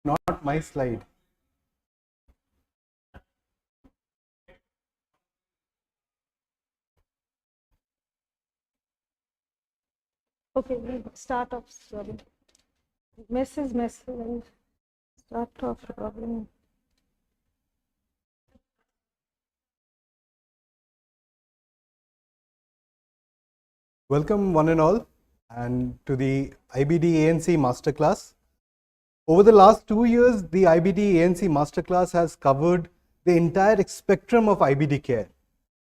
Not my slide. Okay, we start off. Sorry. Mess is mess. Start off. Problem. Welcome one and all and to the IBD ANC Masterclass. Over the last 2 years, the IBD ANC Masterclass has covered the entire spectrum of IBD care.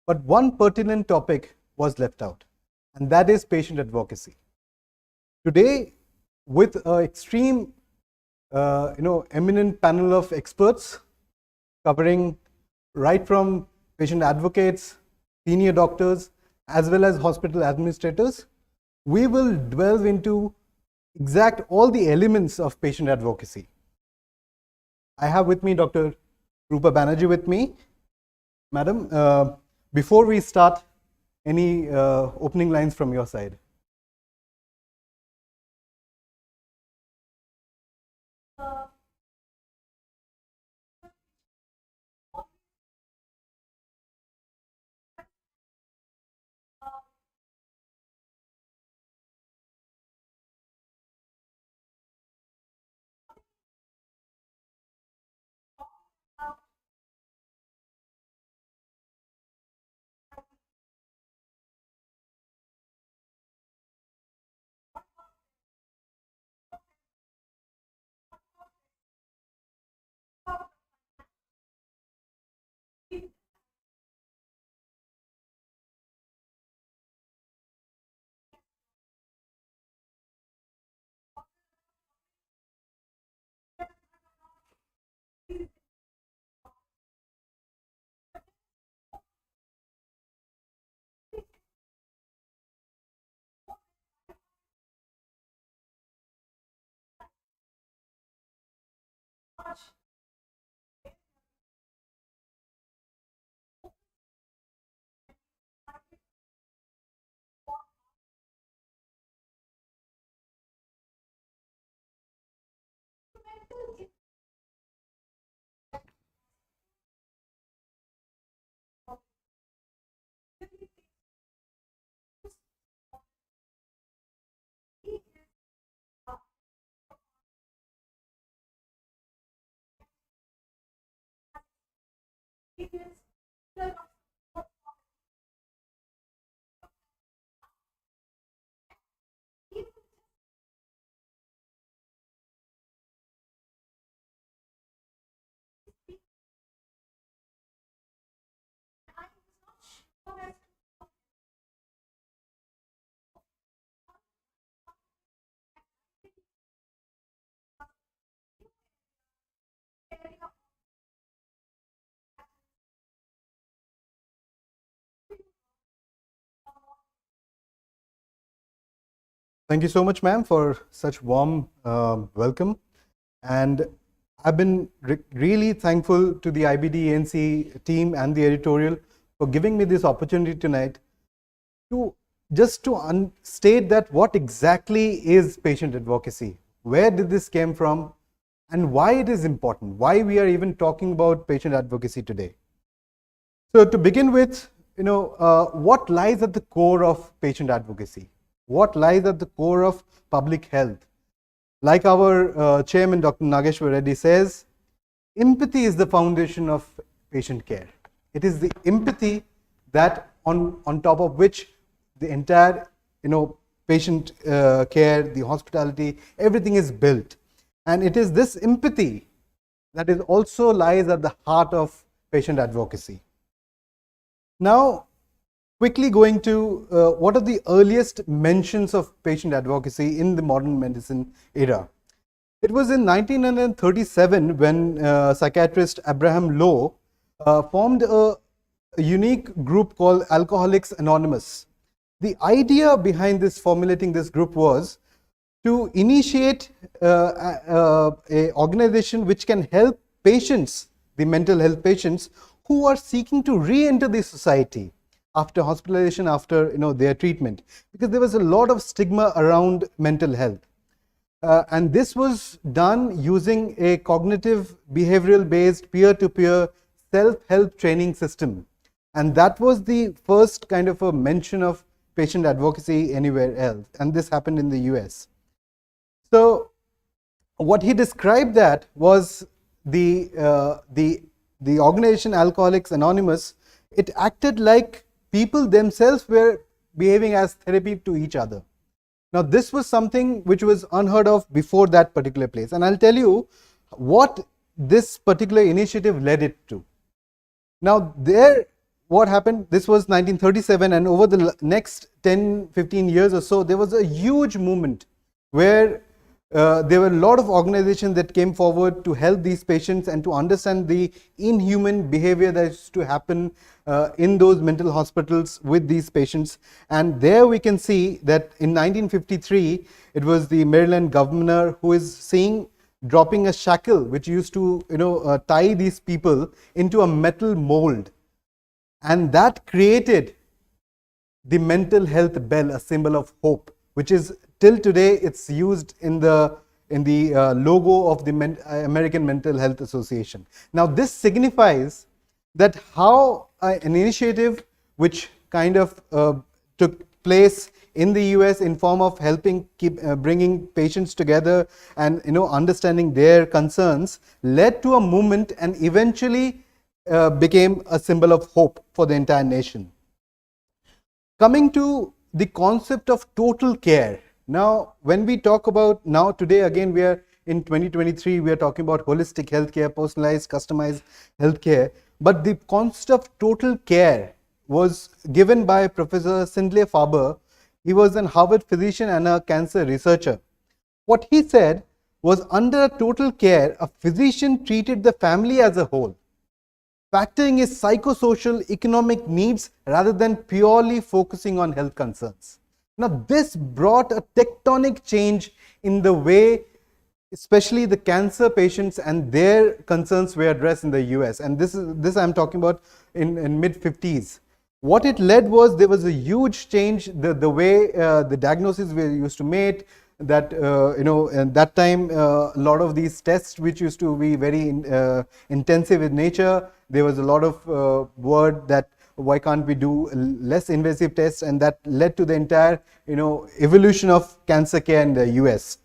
But one pertinent topic was left out, and that is patient advocacy. Today, with an extreme, eminent panel of experts covering right from patient advocates, senior doctors, as well as hospital administrators, we will delve into exact all the elements of patient advocacy. I have with me Dr. Rupa Banerjee with me. Madam, before we start, any opening lines from your side? Thank you so much, ma'am, for such warm welcome. And I've been really thankful to the IBD ANC team and the editorial for giving me this opportunity tonight to just to state that what exactly is patient advocacy, where did this came from, and why it is important, why we are even talking about patient advocacy today. So to begin with, what lies at the core of patient advocacy? What lies at the core of public health? Like our chairman, Dr. Nageshwar Reddy says, empathy is the foundation of patient care. It is the empathy that on top of which the entire, patient care, the hospitality, everything is built. And it is this empathy that is also lies at the heart of patient advocacy. Now, quickly going to what are the earliest mentions of patient advocacy in the modern medicine era. It was in 1937 when psychiatrist Abraham Lowe formed a unique group called Alcoholics Anonymous. The idea behind this formulating this group was to initiate a organization which can help patients, the mental health patients, who are seeking to re-enter the society after hospitalization, after their treatment, because there was a lot of stigma around mental health. And this was done using a cognitive behavioral based peer-to-peer self-help training system. And that was the first kind of a mention of patient advocacy anywhere else. And this happened in the US. So what he described that was the organization Alcoholics Anonymous. It acted like people themselves were behaving as therapy to each other. Now, this was something which was unheard of before that particular place. And I'll tell you what this particular initiative led it to. Now, what happened, this was 1937, and over the next 10-15 years or so, there was a huge movement where there were a lot of organizations that came forward to help these patients and to understand the inhuman behavior that used to happen in those mental hospitals with these patients. And there we can see that in 1953, it was the Maryland governor who is dropping a shackle which used to tie these people into a metal mold. And that created the mental health bell, a symbol of hope, which is till today it's used in the logo of the American Mental Health Association. Now this signifies that how an initiative which kind of took place in the US in form of helping bringing patients together and understanding their concerns led to a movement and eventually became a symbol of hope for the entire nation. Coming to the concept of total care. Now, when we talk about today, again, we are in 2023, we are talking about holistic healthcare, personalized, customized healthcare. But the concept of total care was given by Professor Sindley Farber. He was a Harvard physician and a cancer researcher. What he said was, under total care, a physician treated the family as a whole, factoring his psychosocial, economic needs rather than purely focusing on health concerns. Now, this brought a tectonic change in the way, especially the cancer patients and their concerns were addressed in the US. And this I'm talking about in mid-50s. What it led was, there was a huge change, the way the diagnoses were used to made, that at that time a lot of these tests which used to be very intensive in nature, there was a lot of word that why can't we do less invasive tests, and that led to the entire evolution of cancer care in the US.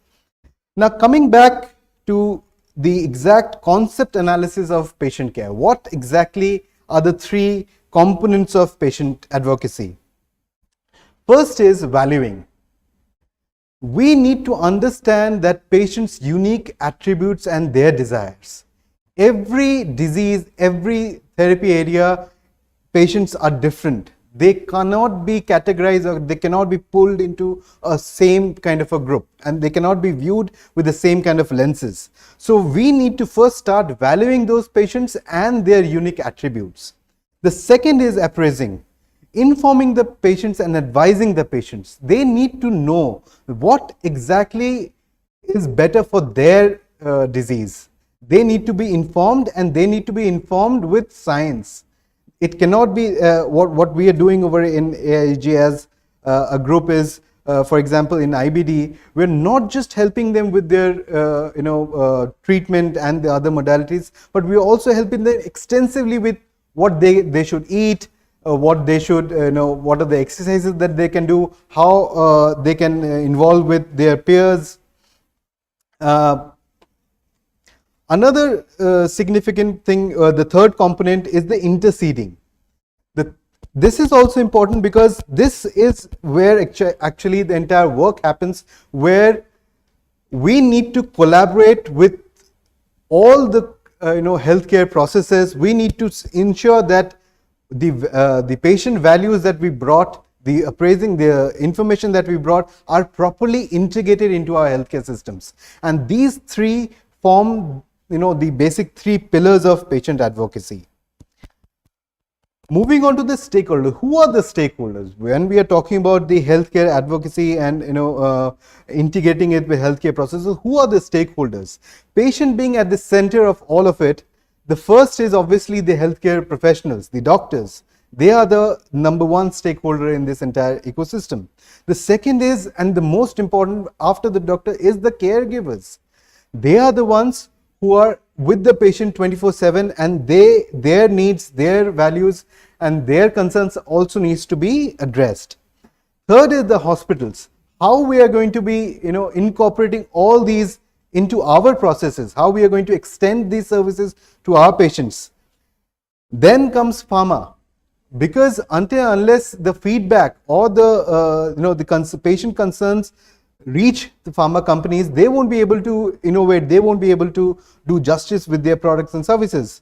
Now, coming back to the exact concept analysis of patient care, what exactly are the three components of patient advocacy? First is valuing. We need to understand that patients' unique attributes and their desires. Every disease, every therapy area, patients are different. They cannot be categorized, or they cannot be pulled into a same kind of a group, and they cannot be viewed with the same kind of lenses. So we need to first start valuing those patients and their unique attributes. The second is appraising, informing the patients and advising the patients. They need to know what exactly is better for their disease. They need to be informed, and they need to be informed with science. It cannot be what we are doing over in AIG as a group is, for example, in IBD, we're not just helping them with their treatment and the other modalities, but we're also helping them extensively with what they should eat, what they should what are the exercises that they can do, how they can involve with their peers. Another significant thing, the third component, is the interceding. This is also important because this is where actually the entire work happens, where we need to collaborate with all the healthcare processes. We need to ensure that the patient values that we brought, the appraising, the information that we brought, are properly integrated into our healthcare systems. And these three form the basic three pillars of patient advocacy. Moving on to the stakeholders. Who are the stakeholders? When we are talking about the healthcare advocacy and integrating it with healthcare processes, who are the stakeholders? Patient being at the center of all of it, the first is obviously the healthcare professionals, the doctors. They are the number one stakeholder in this entire ecosystem. The second is, and the most important after the doctor, is the caregivers. They are the ones who are with the patient 24/7, and their needs, their values, and their concerns also needs to be addressed. Third is the hospitals. How we are going to be, incorporating all these into our processes, how we are going to extend these services to our patients. Then comes pharma, because unless the feedback or the patient concerns reach the pharma companies, they won't be able to innovate, they won't be able to do justice with their products and services.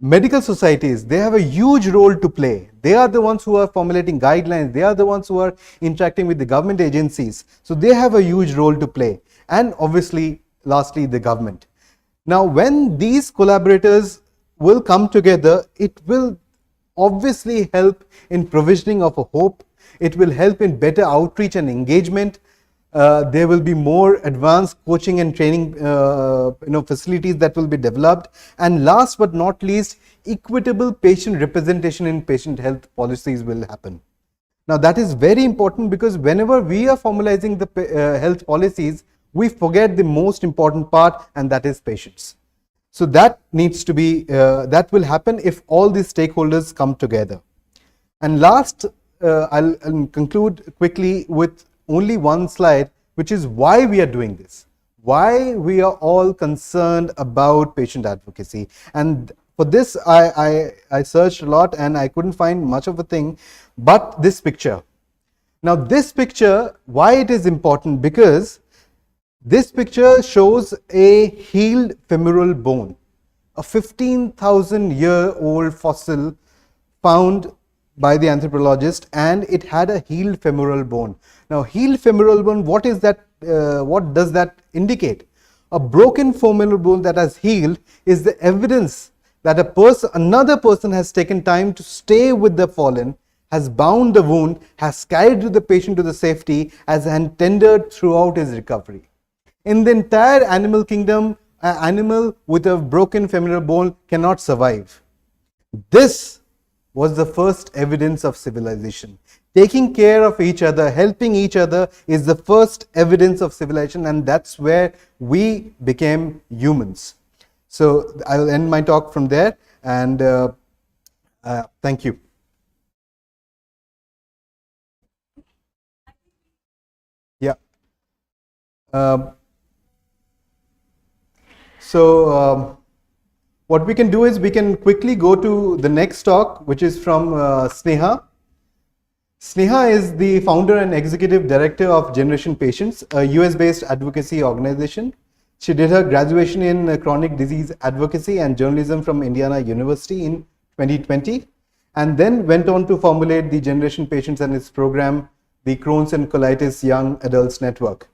Medical societies, they have a huge role to play. They are the ones who are formulating guidelines, they are the ones who are interacting with the government agencies, so they have a huge role to play. And obviously, lastly, the government. Now, when these collaborators will come together, it will obviously help in provisioning of a hope, it will help in better outreach and engagement. There will be more advanced coaching and training facilities that will be developed, and last but not least, equitable patient representation in patient health policies will happen. Now that is very important, because whenever we are formalizing the health policies, we forget the most important part, and that is patients. So that needs to be, that will happen if all these stakeholders come together. And last, I'll conclude quickly with only one slide, which is why we are doing this, why we are all concerned about patient advocacy. And for this, I searched a lot and I couldn't find much of a thing, but this picture. Now this picture, why it is important? Because this picture shows a healed femoral bone, a 15,000-year-old fossil found by the anthropologist, and it had a healed femoral bone. Now, healed femoral bone, what is that? What does that indicate? A broken femoral bone that has healed is the evidence that another person has taken time to stay with the fallen, has bound the wound, has carried the patient to the safety, and tended throughout his recovery. In the entire animal kingdom, an animal with a broken femoral bone cannot survive. This was the first evidence of civilization. Taking care of each other, helping each other is the first evidence of civilization, and that's where we became humans. So I will end my talk from there, and thank you. Yeah. What we can do is we can quickly go to the next talk, which is from Sneha. Sneha is the founder and executive director of Generation Patients, a US-based advocacy organization. She did her graduation in chronic disease advocacy and journalism from Indiana University in 2020, and then went on to formulate the Generation Patients and its program, the Crohn's and Colitis Young Adults Network.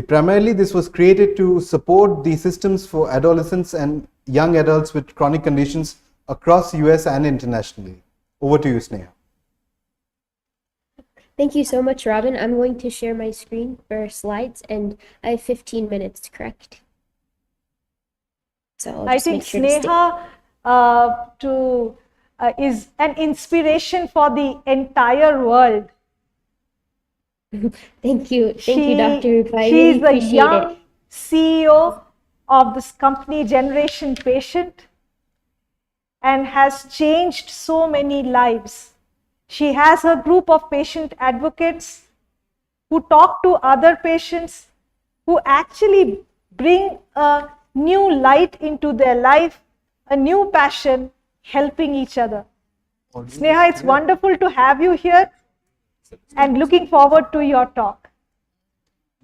Primarily, this was created to support the systems for adolescents and young adults with chronic conditions across US and internationally. Over to you, Sneha. Thank you so much, Robin. I'm going to share my screen for slides, and I have 15 minutes, correct? So I'll I just think make sure to stay. Sneha is an inspiration for the entire world. Thank you, Dr. Rupa. I She's really the appreciate young it. CEO of this company, Generation Patient, and has changed so many lives. She has a group of patient advocates who talk to other patients, who actually bring a new light into their life, a new passion, helping each other. Sneha, it's wonderful to have you here, and looking forward to your talk.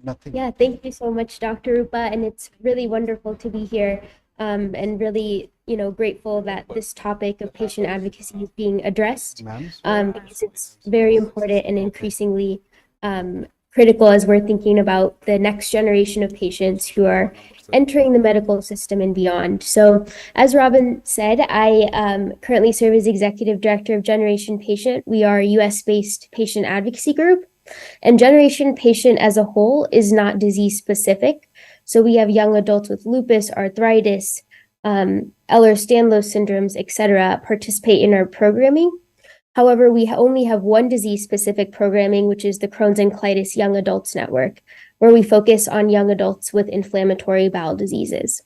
Nothing. Yeah, thank you so much, Dr. Rupa, and it's really wonderful to be here, and really, grateful that this topic of patient advocacy is being addressed, because it's very important and increasingly critical as we're thinking about the next generation of patients who are entering the medical system and beyond. So as Robin said, I currently serve as Executive Director of Generation Patient. We are a US-based patient advocacy group, and Generation Patient as a whole is not disease specific. So we have young adults with lupus, arthritis, Ehlers-Danlos syndromes, etc., participate in our programming. However, we only have one disease-specific programming, which is the Crohn's and Colitis Young Adults Network, where we focus on young adults with inflammatory bowel diseases.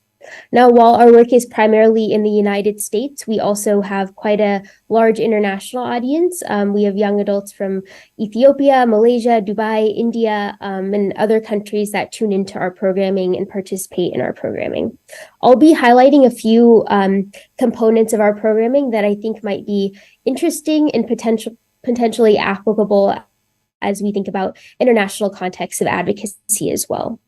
Now, while our work is primarily in the United States, we also have quite a large international audience. We have young adults from Ethiopia, Malaysia, Dubai, India, and other countries that tune into our programming and participate in our programming. I'll be highlighting a few components of our programming that I think might be interesting and potentially applicable as we think about international contexts of advocacy as well.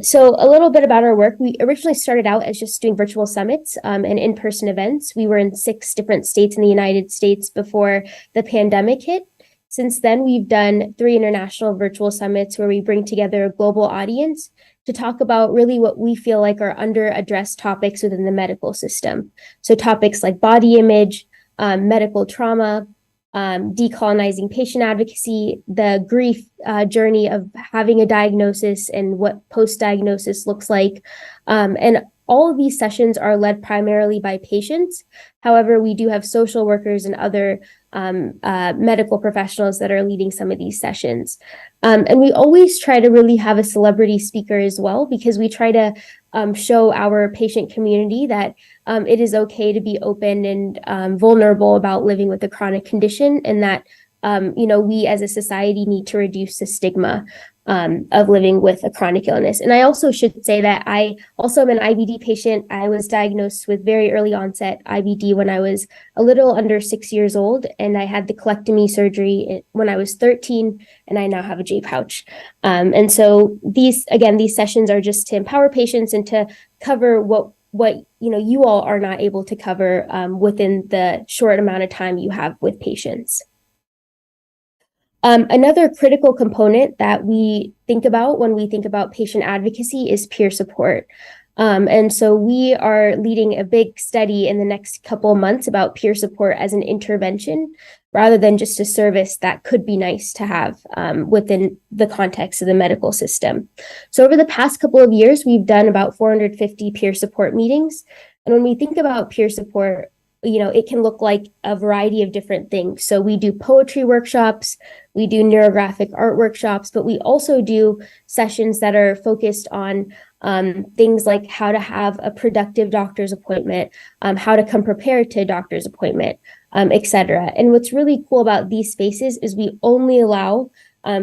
So a little bit about our work. We originally started out as just doing virtual summits and in-person events. We were in 6 different states in the United States before the pandemic hit. Since then, we've done 3 international virtual summits where we bring together a global audience to talk about really what we feel like are under-addressed topics within the medical system. So topics like body image, medical trauma, decolonizing patient advocacy, the grief journey of having a diagnosis and what post-diagnosis looks like. And all of these sessions are led primarily by patients. However, we do have social workers and other medical professionals that are leading some of these sessions. And we always try to really have a celebrity speaker as well, because we try to show our patient community that it is okay to be open and vulnerable about living with a chronic condition, and that we as a society need to reduce the stigma of living with a chronic illness. And I also should say that I also am an IBD patient. I was diagnosed with very early onset IBD when I was a little under 6 years old, and I had the colectomy surgery when I was 13, and I now have a J pouch. And so these sessions are just to empower patients and to cover what you all are not able to cover within the short amount of time you have with patients. Another critical component that we think about when we think about patient advocacy is peer support. And so we are leading a big study in the next couple of months about peer support as an intervention rather than just a service that could be nice to have within the context of the medical system. So over the past couple of years, we've done about 450 peer support meetings. And when we think about peer support, it can look like a variety of different things. So we do poetry workshops, we do neurographic art workshops, but we also do sessions that are focused on things like how to have a productive doctor's appointment, how to come prepared to a doctor's appointment, etc. And what's really cool about these spaces is we only allow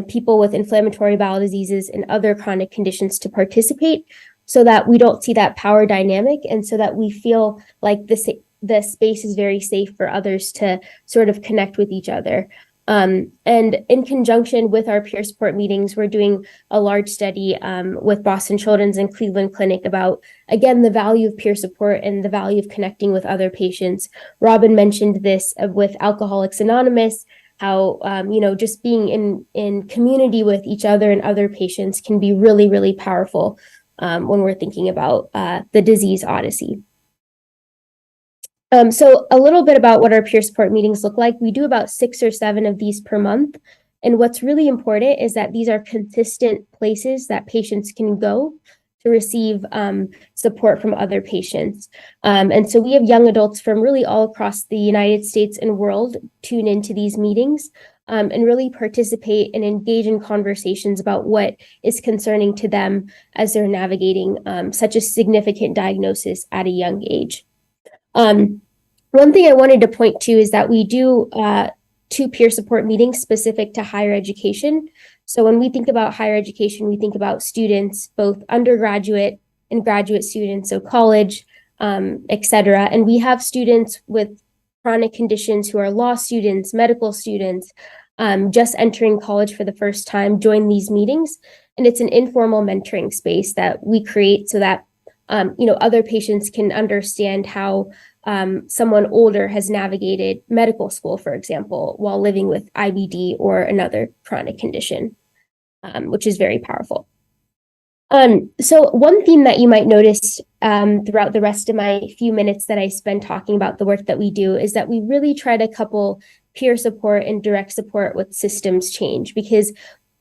people with inflammatory bowel diseases and other chronic conditions to participate, so that we don't see that power dynamic, and so that we feel like the space is very safe for others to sort of connect with each other. And in conjunction with our peer support meetings, we're doing a large study with Boston Children's and Cleveland Clinic about, again, the value of peer support and the value of connecting with other patients. Robin mentioned this with Alcoholics Anonymous, how, just being in community with each other and other patients can be really, really powerful when we're thinking about the disease odyssey. So a little bit about what our peer support meetings look like. We do about 6 or 7 of these per month. And what's really important is that these are consistent places that patients can go to receive support from other patients. And so we have young adults from really all across the United States and world tune into these meetings and really participate and engage in conversations about what is concerning to them as they're navigating such a significant diagnosis at a young age. One thing I wanted to point to is that we do 2 peer support meetings specific to higher education. So when we think about higher education, we think about students, both undergraduate and graduate students, so college, etc. And we have students with chronic conditions who are law students, medical students, just entering college for the first time, join these meetings. And it's an informal mentoring space that we create so that other patients can understand how someone older has navigated medical school, for example, while living with IBD or another chronic condition, which is very powerful. So one theme that you might notice throughout the rest of my few minutes that I spend talking about the work that we do is that we really try to couple peer support and direct support with systems change, because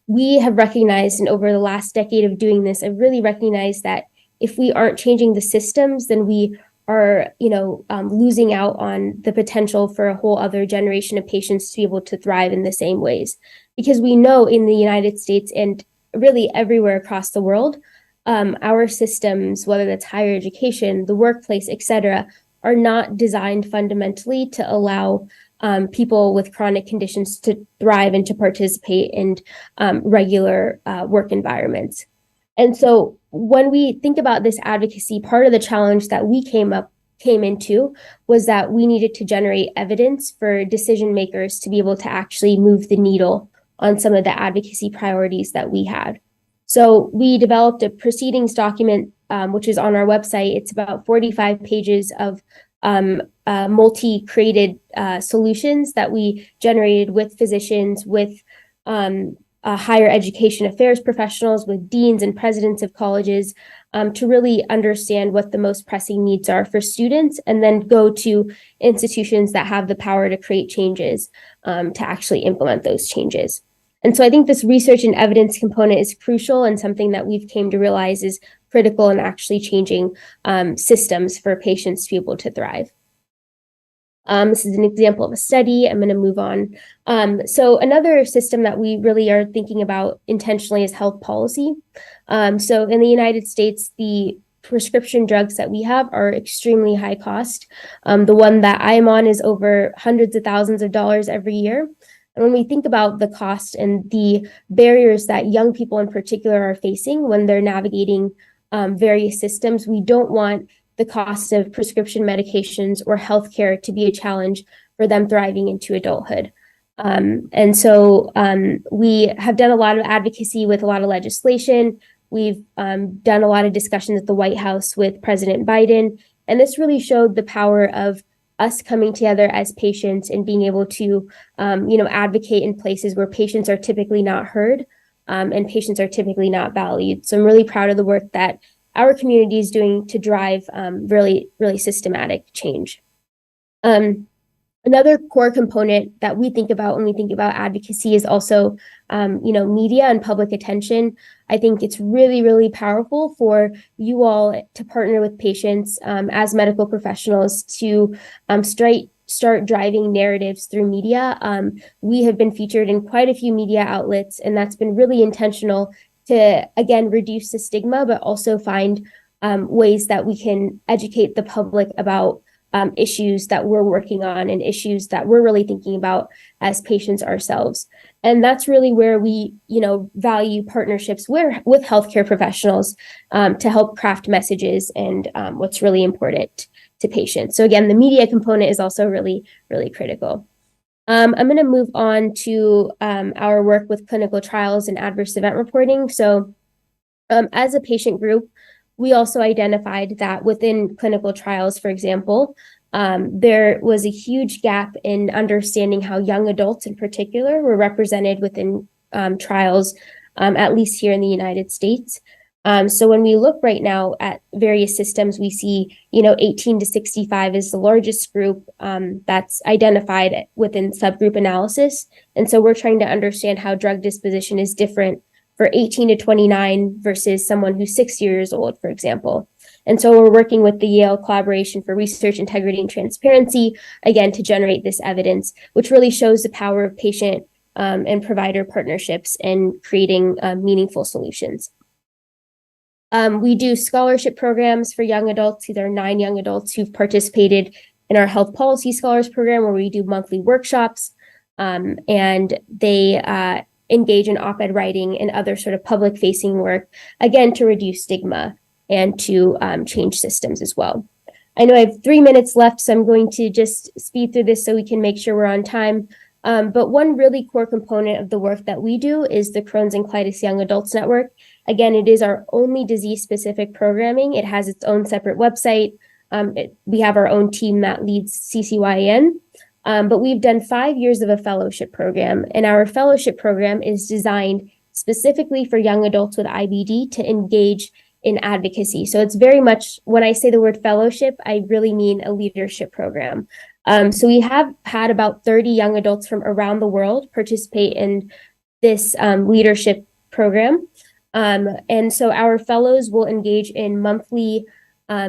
we have recognized, and over the last decade of doing this, I've really recognized that if we aren't changing the systems, then we are, losing out on the potential for a whole other generation of patients to be able to thrive in the same ways. Because we know in the United States and really everywhere across the world, our systems, whether that's higher education, the workplace, et cetera, are not designed fundamentally to allow people with chronic conditions to thrive and to participate in regular work environments. And so when we think about this advocacy, part of the challenge that we came into was that we needed to generate evidence for decision makers to be able to actually move the needle on some of the advocacy priorities that we had. So we developed a proceedings document, which is on our website. It's about 45 pages of multi-created solutions that we generated with physicians, with higher education affairs professionals, with deans and presidents of colleges, to really understand what the most pressing needs are for students, and then go to institutions that have the power to create changes to actually implement those changes. And so I think this research and evidence component is crucial and something that we've came to realize is critical in actually changing systems for patients to be able to thrive. This is an example of a study. I'm going to move on. So another system that we really are thinking about intentionally is health policy. So in the United States, the prescription drugs that we have are extremely high cost. The one that I'm on is over hundreds of thousands of dollars every year. And when we think about the cost and the barriers that young people in particular are facing when they're navigating various systems, we don't want the cost of prescription medications or healthcare to be a challenge for them thriving into adulthood. And so we have done a lot of advocacy with a lot of legislation. We've done a lot of discussions at the White House with President Biden, and this really showed the power of us coming together as patients and being able to, advocate in places where patients are typically not heard and patients are typically not valued. So I'm really proud of the work that our community is doing to drive really, really systematic change. Another core component that we think about when we think about advocacy is also, media and public attention. I think it's really, really powerful for you all to partner with patients as medical professionals to start driving narratives through media. We have been featured in quite a few media outlets, and that's been really intentional to, again, reduce the stigma, but also find ways that we can educate the public about issues that we're working on and issues that we're really thinking about as patients ourselves. And that's really where we, value partnerships with healthcare professionals to help craft messages and what's really important to patients. So again, the media component is also really, really critical. I'm going to move on to our work with clinical trials and adverse event reporting. So as a patient group, we also identified that within clinical trials, for example, there was a huge gap in understanding how young adults in particular were represented within trials, at least here in the United States. So when we look right now at various systems, we see, 18 to 65 is the largest group that's identified within subgroup analysis. And so we're trying to understand how drug disposition is different for 18 to 29 versus someone who's 6 years old, for example. And so we're working with the Yale Collaboration for Research Integrity and Transparency, again, to generate this evidence, which really shows the power of patient and provider partnerships and creating meaningful solutions. We do scholarship programs for young adults. There are 9 young adults who've participated in our Health Policy Scholars Program, where we do monthly workshops, and they engage in op-ed writing and other sort of public-facing work, again, to reduce stigma and to change systems as well. I know I have 3 minutes left, so I'm going to just speed through this so we can make sure we're on time. But one really core component of the work that we do is the Crohn's and Colitis Young Adults Network. Again, it is our only disease-specific programming. It has its own separate website. We have our own team that leads CCYN. But we've done 5 years of a fellowship program, and our fellowship program is designed specifically for young adults with IBD to engage in advocacy. So it's very much, when I say the word fellowship, I really mean a leadership program. So we have had about 30 young adults from around the world participate in this leadership program. And so our fellows will engage in monthly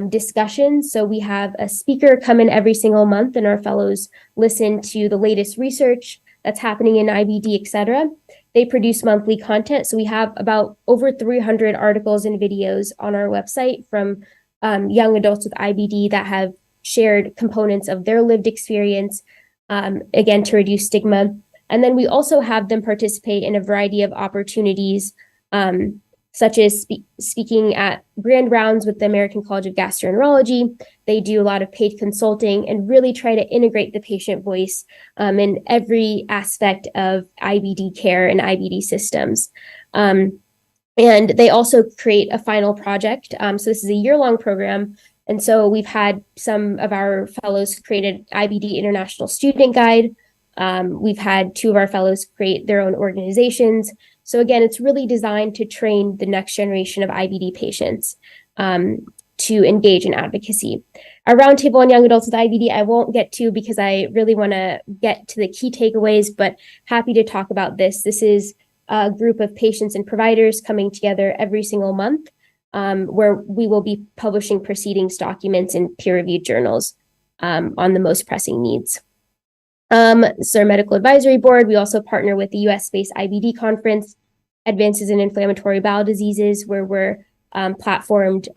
discussions. So we have a speaker come in every single month, and our fellows listen to the latest research that's happening in IBD, etc. They produce monthly content. So we have about over 300 articles and videos on our website from young adults with IBD that have shared components of their lived experience, again, to reduce stigma. And then we also have them participate in a variety of opportunities, such as speaking at grand rounds with the American College of Gastroenterology. They do a lot of paid consulting and really try to integrate the patient voice in every aspect of IBD care and IBD systems. And they also create a final project. So this is a year-long program. And so we've had some of our fellows create an IBD International Student Guide. We've had 2 of our fellows create their own organizations. So again, it's really designed to train the next generation of IBD patients to engage in advocacy. Our roundtable on young adults with IBD, I won't get to because I really want to get to the key takeaways, but happy to talk about this. This is a group of patients and providers coming together every single month, where we will be publishing proceedings documents in peer-reviewed journals on the most pressing needs. So our medical advisory board, we also partner with the US-based IBD conference, Advances in Inflammatory Bowel Diseases, where we're platformed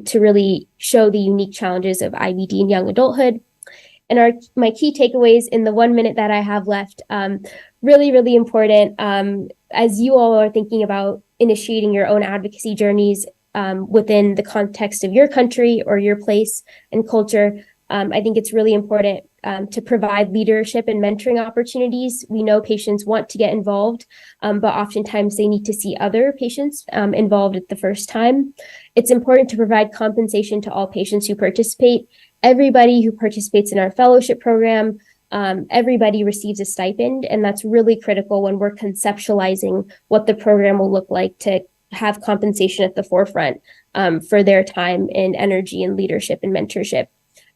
to really show the unique challenges of IBD in young adulthood. And my key takeaways in the 1 minute that I have left, really, really important. As you all are thinking about initiating your own advocacy journeys within the context of your country or your place and culture, I think it's really important to provide leadership and mentoring opportunities. We know patients want to get involved, but oftentimes they need to see other patients involved at the first time. It's important to provide compensation to all patients who participate. Everybody who participates in our fellowship program, everybody receives a stipend, and that's really critical when we're conceptualizing what the program will look like to have compensation at the forefront for their time and energy and leadership and mentorship.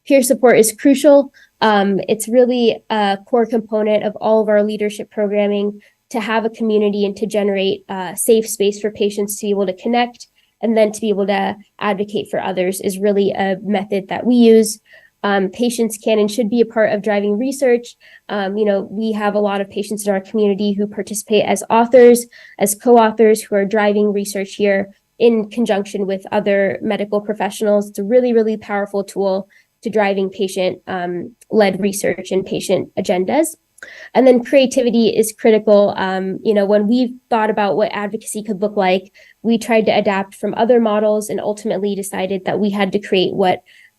Peer support is crucial. It's really a core component of all of our leadership programming to have a community and to generate a safe space for patients to be able to connect and then to be able to advocate for others is really a method that we use. Patients can and should be a part of driving research. We have a lot of patients in our community who participate as authors, as co-authors who are driving research here in conjunction with other medical professionals. It's a really, really powerful tool to driving patient-led research and patient agendas. And then creativity is critical. When we've thought about what advocacy could look like, we tried to adapt from other models and ultimately decided that we had to create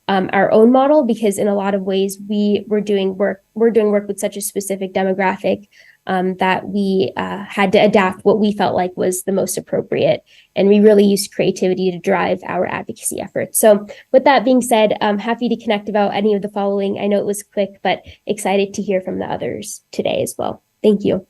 our own model, because in a lot of ways we're doing work with such a specific demographic that we had to adapt what we felt like was the most appropriate. And we really used creativity to drive our advocacy efforts. So with that being said, I'm happy to connect about any of the following. I know it was quick, but excited to hear from the others today as well. Thank you.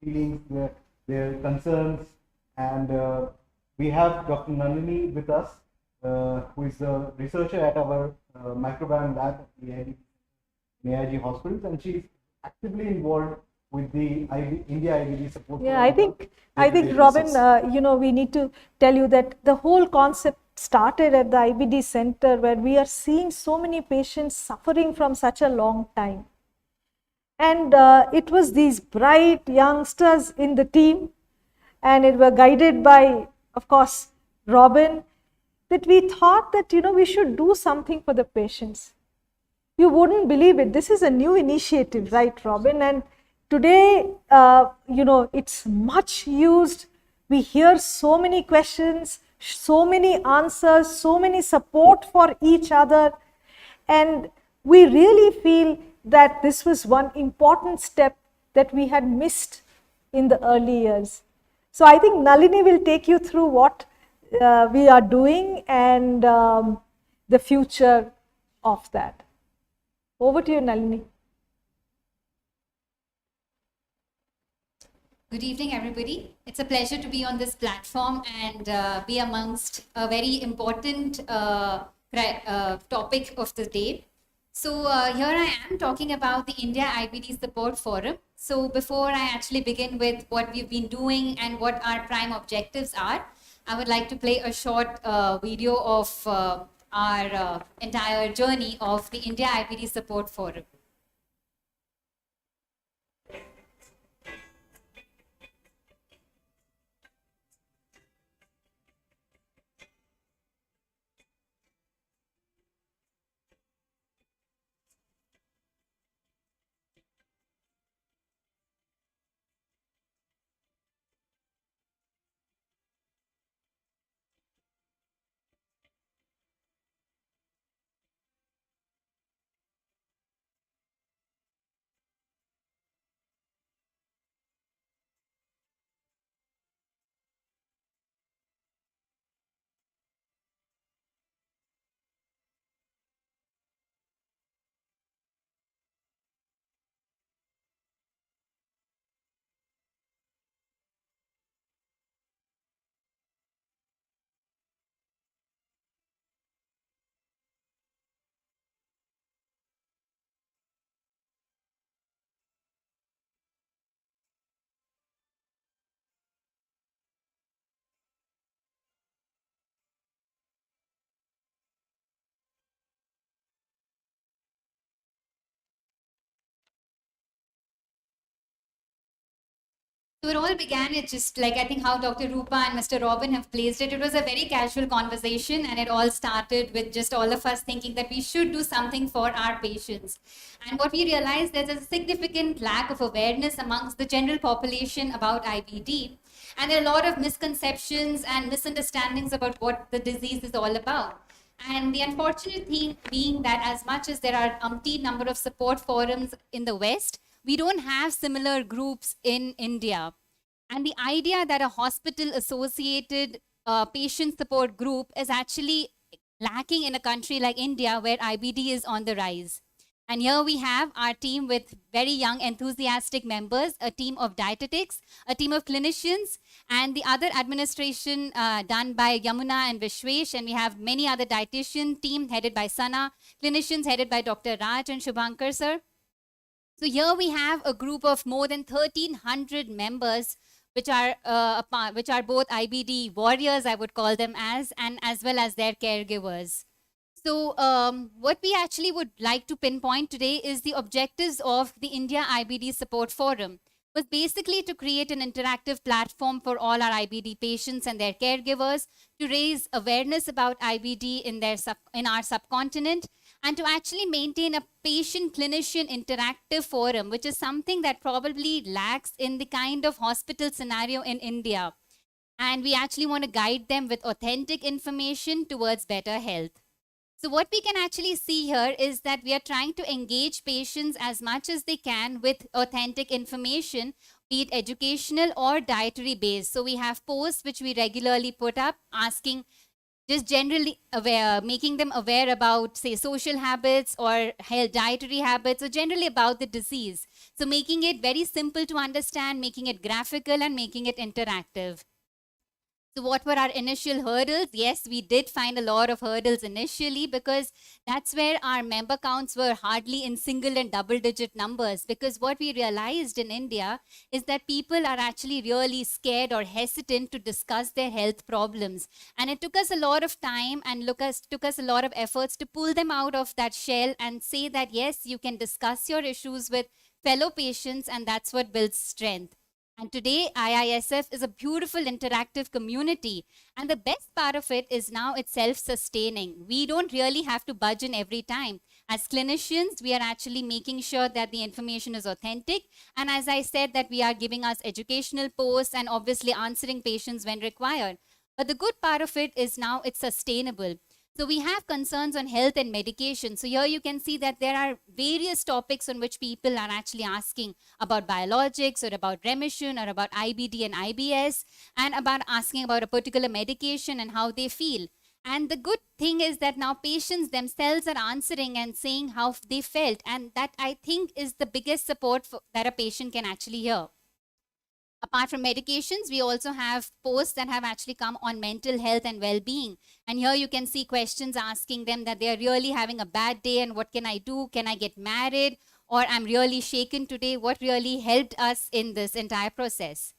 Feelings, their concerns, and we have Dr. Nandini with us, who is a researcher at our microbiome lab at the AIG hospitals, and she's actively involved with the India IBD support. Yeah, I think Robin, we need to tell you that the whole concept started at the IBD center, where we are seeing so many patients suffering from such a long time. And it was these bright youngsters in the team, and it were guided by, of course, Robin, that we thought that, we should do something for the patients. You wouldn't believe it. This is a new initiative, right, Robin? And today, it's much used. We hear so many questions, so many answers, so many support for each other. And we really feel that this was one important step that we had missed in the early years. So I think Nalini will take you through what we are doing and the future of that. Over to you, Nalini. Good evening, everybody. It's a pleasure to be on this platform and be amongst a very important topic of the day. So here I am talking about the India IBD Support Forum. So before I actually begin with what we've been doing and what our prime objectives are, I would like to play a short video of our entire journey of the India IBD Support Forum. So it all began, it just like I think how Dr. Rupa and Mr. Robin have placed it. It was a very casual conversation, and it all started with just all of us thinking that we should do something for our patients. And what we realized, there's a significant lack of awareness amongst the general population about IBD. And there are a lot of misconceptions and misunderstandings about what the disease is all about. And the unfortunate thing being that as much as there are umpteen number of support forums in the West, we don't have similar groups in India. And the idea that a hospital-associated patient support group is actually lacking in a country like India, where IBD is on the rise. And here we have our team with very young, enthusiastic members, a team of dietetics, a team of clinicians, and the other administration done by Yamuna and Vishwesh. And we have many other dietitian team headed by Sana, clinicians headed by Dr. Raj and Shubhankar, sir. So here we have a group of more than 1,300 members, which are both IBD warriors, I would call them as, and as well as their caregivers. So what we actually would like to pinpoint today is the objectives of the India IBD Support Forum was basically to create an interactive platform for all our IBD patients and their caregivers to raise awareness about IBD in our subcontinent, and to actually maintain a patient-clinician interactive forum, which is something that probably lacks in the kind of hospital scenario in India. And we actually want to guide them with authentic information towards better health. So what we can actually see here is that we are trying to engage patients as much as they can with authentic information, be it educational or dietary based. So we have posts which we regularly put up asking, just generally aware, making them aware about, say, social habits or health dietary habits, or generally about the disease. So making it very simple to understand, making it graphical, and making it interactive. So what were our initial hurdles? Yes, we did find a lot of hurdles initially because that's where our member counts were hardly in single and double digit numbers, because what we realized in India is that people are actually really scared or hesitant to discuss their health problems. And it took us a lot of time and took us a lot of efforts to pull them out of that shell and say that, yes, you can discuss your issues with fellow patients, and that's what builds strength. And today, IISF is a beautiful interactive community. And the best part of it is now it's self-sustaining. We don't really have to budge in every time. As clinicians, we are actually making sure that the information is authentic. And as I said, that we are giving us educational posts and obviously answering patients when required. But the good part of it is now it's sustainable. So we have concerns on health and medication. So here you can see that there are various topics on which people are actually asking about biologics or about remission or about IBD and IBS, and about asking about a particular medication and how they feel. And the good thing is that now patients themselves are answering and saying how they felt. And that, I think, is the biggest support that a patient can actually hear. Apart from medications, we also have posts that have actually come on mental health and well-being. And here you can see questions asking them that they're really having a bad day and what can I do? Can I get married? Or I'm really shaken today. What really helped us in this entire process?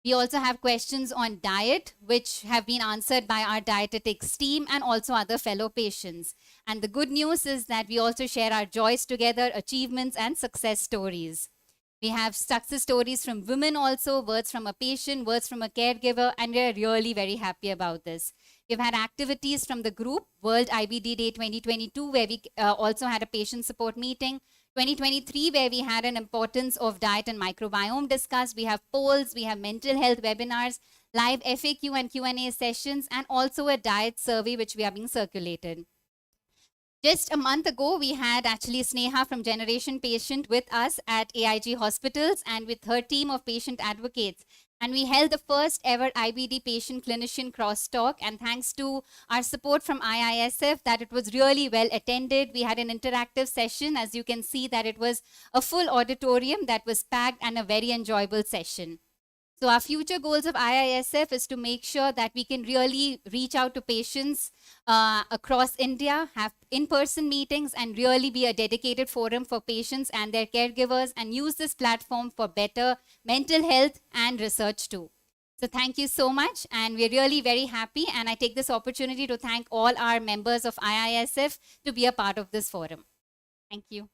We also have questions on diet, which have been answered by our dietetics team and also other fellow patients. And the good news is that we also share our joys together, achievements and success stories. We have success stories from women also, words from a patient, words from a caregiver, and we're really very happy about this. We've had activities from the group, World IBD Day 2022, where we also had a patient support meeting. 2023, where we had an importance of diet and microbiome discussed. We have polls, we have mental health webinars, live FAQ and Q&A sessions, and also a diet survey, which we are being circulated. Just a month ago, we had actually Sneha from Generation Patient with us at AIG Hospitals and with her team of patient advocates. And we held the first ever IBD patient clinician crosstalk. And thanks to our support from IISF, that it was really well attended. We had an interactive session. As you can see, that it was a full auditorium that was packed and a very enjoyable session. So our future goals of IISF is to make sure that we can really reach out to patients across India, have in-person meetings, and really be a dedicated forum for patients and their caregivers, and use this platform for better mental health and research too. So thank you so much, and we're really very happy, and I take this opportunity to thank all our members of IISF to be a part of this forum. Thank you.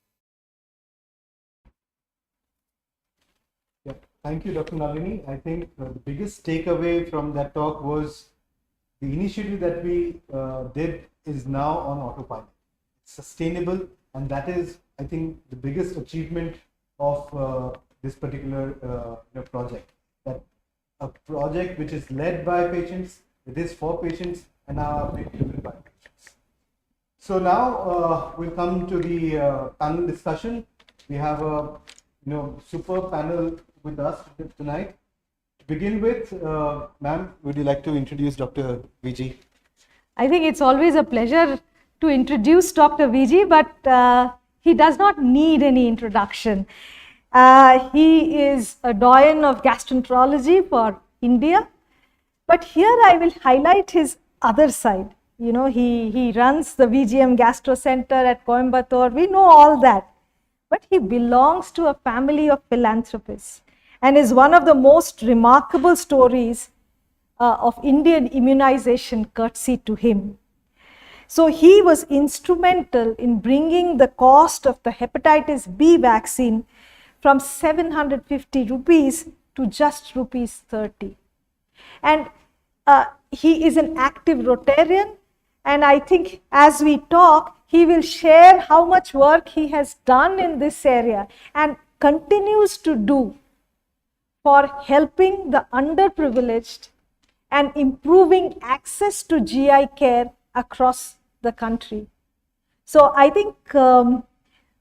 Thank you, Dr. Nalini. I think the biggest takeaway from that talk was the initiative that we did is now on autopilot. It's sustainable, and that is, I think, the biggest achievement of this particular project. That a project which is led by patients, it is for patients, and now being driven by patients. So now we'll come to the panel discussion. We have a super panel with us tonight. To begin with, ma'am, would you like to introduce Dr. VG? I think it's always a pleasure to introduce Dr. VG, but he does not need any introduction. He is a doyen of gastroenterology for India, but here I will highlight his other side. He runs the VGM Gastro Center at Coimbatore. We know all that, but he belongs to a family of philanthropists, and is one of the most remarkable stories of Indian immunization courtesy to him. So he was instrumental in bringing the cost of the hepatitis B vaccine from 750 rupees to just rupees 30. And he is an active Rotarian, and I think as we talk, he will share how much work he has done in this area and continues to do for helping the underprivileged and improving access to GI care across the country. So I think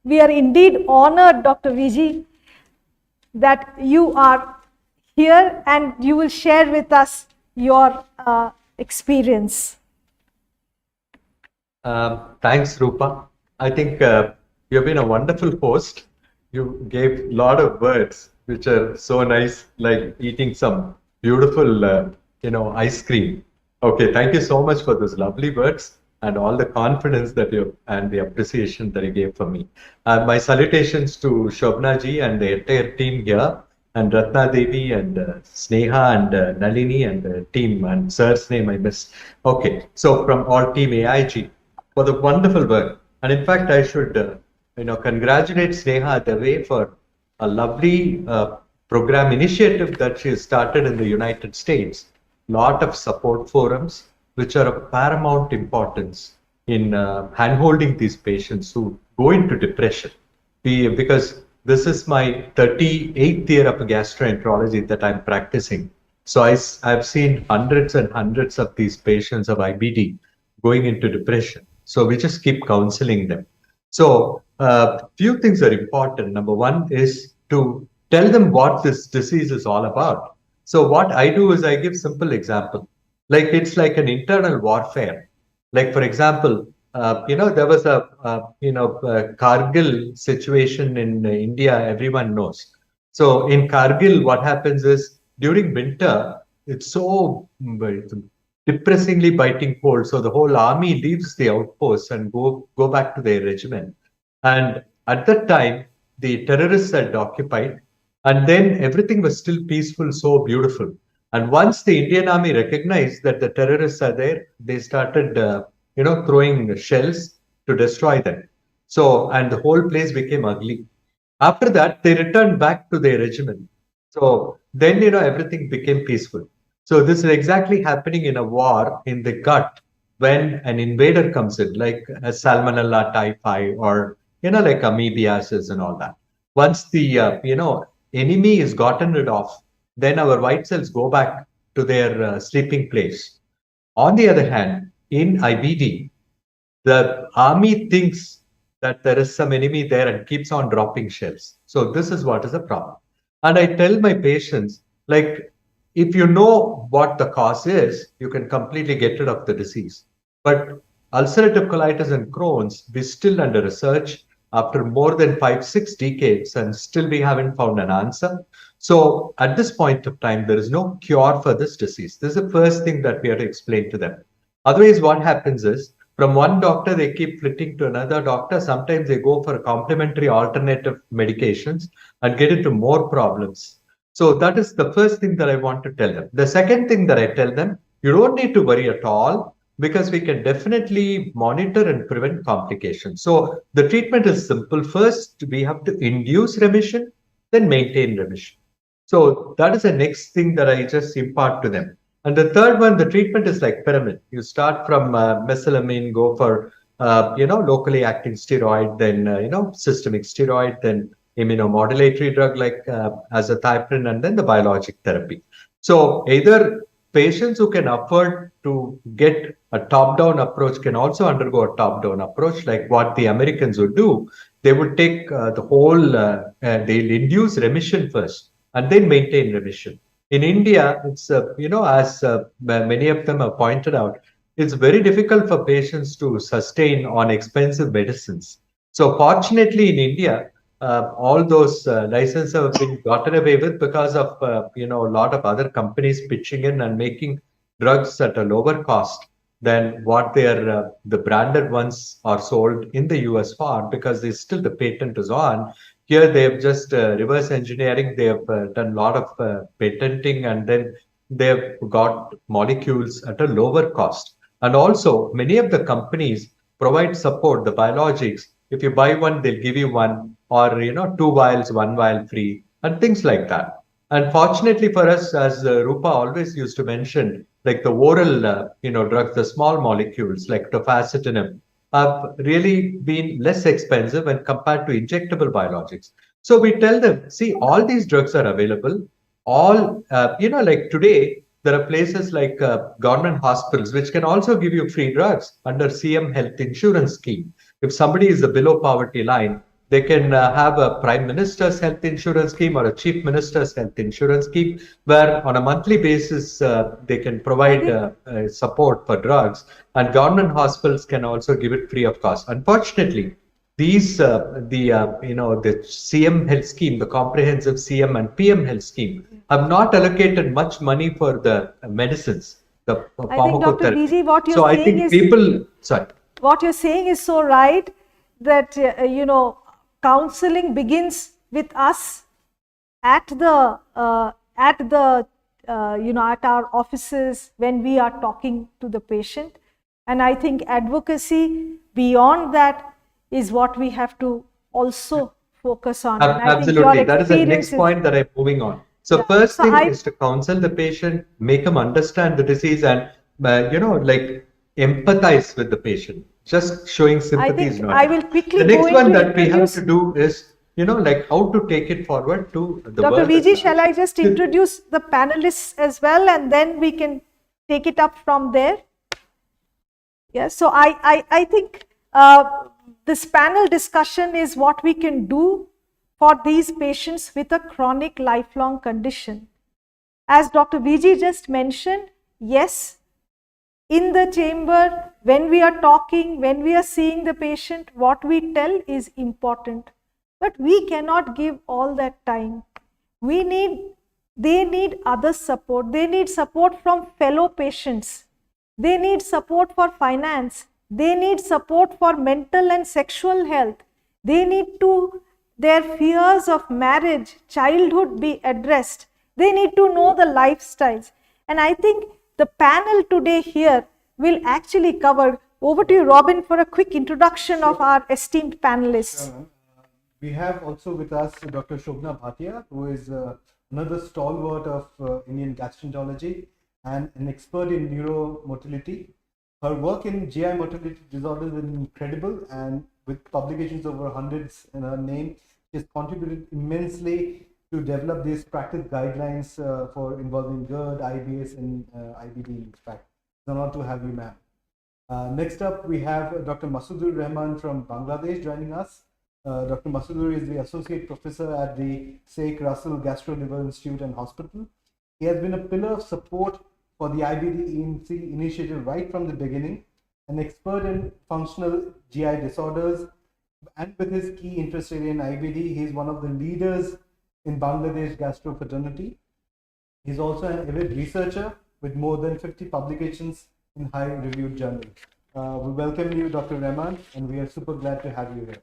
we are indeed honored, Dr. VG, that you are here and you will share with us your experience. Thanks, Rupa. I think you've been a wonderful host. You gave a lot of words which are so nice, like eating some beautiful ice cream. Okay, thank you so much for those lovely words and all the confidence that you and the appreciation that you gave for me. My salutations to Shobna ji and the entire team here, and Ratna Devi and Sneha and Nalini and the team, and sir's name I missed. Okay, so from all team AIG for the wonderful work. And in fact, I should congratulate Sneha Dave for a lovely program initiative that she started in the United States. Lot of support forums which are of paramount importance in handholding these patients who go into depression. Because this is my 38th year of gastroenterology that I'm practicing. So I've seen hundreds and hundreds of these patients of IBD going into depression. So we just keep counseling them. So few things are important. Number one is to tell them what this disease is all about. So what I do is I give simple example. Like it's like an internal warfare. Like for example, there was a Kargil situation in India. Everyone knows. So in Kargil, what happens is during winter, it's so depressingly biting cold. So the whole army leaves the outposts and go back to their regiment. And at that time, the terrorists had occupied. And then everything was still peaceful, so beautiful. And once the Indian army recognized that the terrorists are there, they started, throwing shells to destroy them. So, and the whole place became ugly. After that, they returned back to their regiment. So then, everything became peaceful. So this is exactly happening in a war in the gut when an invader comes in, like a Salmonella typhi or, like amoebiasis and all that. Once the, enemy is gotten rid of, then our white cells go back to their sleeping place. On the other hand, in IBD, the army thinks that there is some enemy there and keeps on dropping shells. So this is what is a problem. And I tell my patients, like, if you know what the cause is, you can completely get rid of the disease. But ulcerative colitis and Crohn's, we're still under research after more than 5-6 decades, and still we haven't found an answer. So at this point of time, there is no cure for this disease. This is the first thing that we have to explain to them. Otherwise, what happens is, from one doctor, they keep flitting to another doctor. Sometimes they go for complementary alternative medications and get into more problems. So that is the first thing that I want to tell them. The second thing that I tell them, you don't need to worry at all, because we can definitely monitor and prevent complications. So the treatment is simple. First, we have to induce remission, then maintain remission. So that is the next thing that I just impart to them. And the third one, the treatment is like pyramid. You start from mesalamine, go for, locally acting steroid, then, systemic steroid, then immunomodulatory drug like azathioprine, and then the biologic therapy. So either patients who can afford to get a top-down approach can also undergo a top-down approach, like what the Americans would do. They would take the whole, they'll induce remission first and then maintain remission. In India, it's, as many of them have pointed out, it's very difficult for patients to sustain on expensive medicines. So fortunately in India, all those licenses have been gotten away with because of, a lot of other companies pitching in and making drugs at a lower cost than what the branded ones are sold in the US for, because still the patent is on. Here they have just reverse engineering. They have done a lot of patenting, and then they've got molecules at a lower cost. And also many of the companies provide support, the biologics. If you buy one, they'll give you one, or 2 vials, 1 vial free, and things like that. And fortunately for us, as Rupa always used to mention, like the oral drugs, the small molecules like tofacitinib have really been less expensive when compared to injectable biologics. So we tell them, see, all these drugs are available. All like today, there are places like government hospitals which can also give you free drugs under CM Health Insurance Scheme. If somebody is below poverty line, they can have a Prime Minister's Health Insurance Scheme or a Chief Minister's Health Insurance Scheme, where on a monthly basis, they can provide support for drugs, and government hospitals can also give it free of cost. Unfortunately, these the CM Health Scheme, the comprehensive CM and PM Health Scheme, have not allocated much money for the medicines, the I think, Dr. pharmacotherapy. Vijay, what you're So I saying think is people, sorry. what you're saying is so right, that counseling begins with us at the at our offices when we are talking to the patient. And I think advocacy beyond that is what we have to also focus on. And I think your Absolutely, that is the next experience point that I'm moving on. So Yeah. first So thing I- is to counsel the patient, make them understand the disease, and like empathize with the patient. Just showing sympathy is think not I enough. will quickly The go next one into that we have introduce- to do is like how to take it forward to the Dr. world. Vijay, shall I just introduce the panelists as well, and then we can take it up from there? Yes, so I think this panel discussion is what we can do for these patients with a chronic lifelong condition. As Dr. Vijay just mentioned, yes, in the chamber, when we are talking, when we are seeing the patient, what we tell is important. But we cannot give all that time. They need other support. They need support from fellow patients. They need support for finance. They need support for mental and sexual health. They need their fears of marriage, childhood be addressed. They need to know the lifestyles. And I think the panel today here will actually cover. Over to you, Robin, for a quick introduction of our esteemed panelists. We have also with us Dr. Shobna Bhatia, who is another stalwart of Indian gastroenterology and an expert in neuromotility. Her work in GI motility disorders is incredible, and with publications over hundreds in her name, she has contributed immensely to develop these practice guidelines for involving GERD, IBS, and IBD. In fact, it's an honor to have you, ma'am. Next up, we have Dr. Masudur Rahman from Bangladesh joining us. Dr. Masudur is the Associate Professor at the Sheikh Russell Gastro-Liver Institute and Hospital. He has been a pillar of support for the IBD-ENC initiative right from the beginning, an expert in functional GI disorders, and with his key interest area in IBD, he is one of the leaders in Bangladesh gastro fraternity. He is also an avid researcher with more than 50 publications in high-reviewed journals. We welcome you, Dr. Rahman, and we are super glad to have you here.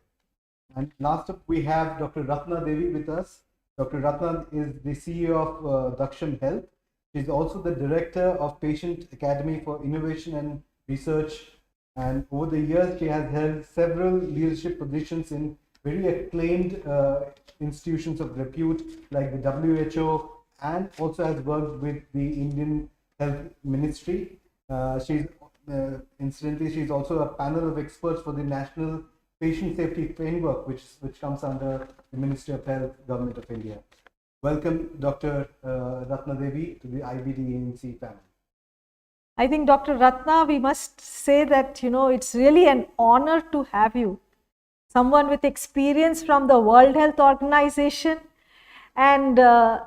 And last up, we have Dr. Ratna Devi with us. Dr. Ratna is the CEO of Daksham Health. She is also the Director of Patient Academy for Innovation and Research. And over the years, she has held several leadership positions in very acclaimed institutions of repute like the WHO, and also has worked with the Indian Health Ministry. Incidentally, she's also a panel of experts for the National Patient Safety Framework, which comes under the Ministry of Health, Government of India. Welcome, Dr. Ratna Devi, to the IBD-ENC panel. I think, Dr. Ratna, we must say that, it's really an honor to have you. Someone with experience from the World Health Organization, and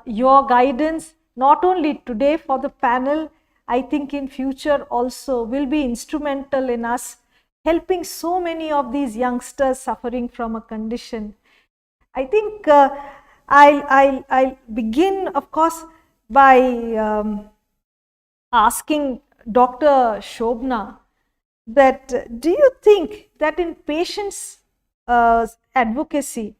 your guidance, not only today for the panel, I think in future also will be instrumental in us helping so many of these youngsters suffering from a condition. I think I'll begin, of course, by asking Dr. Shobna that do you think that in patients' advocacy,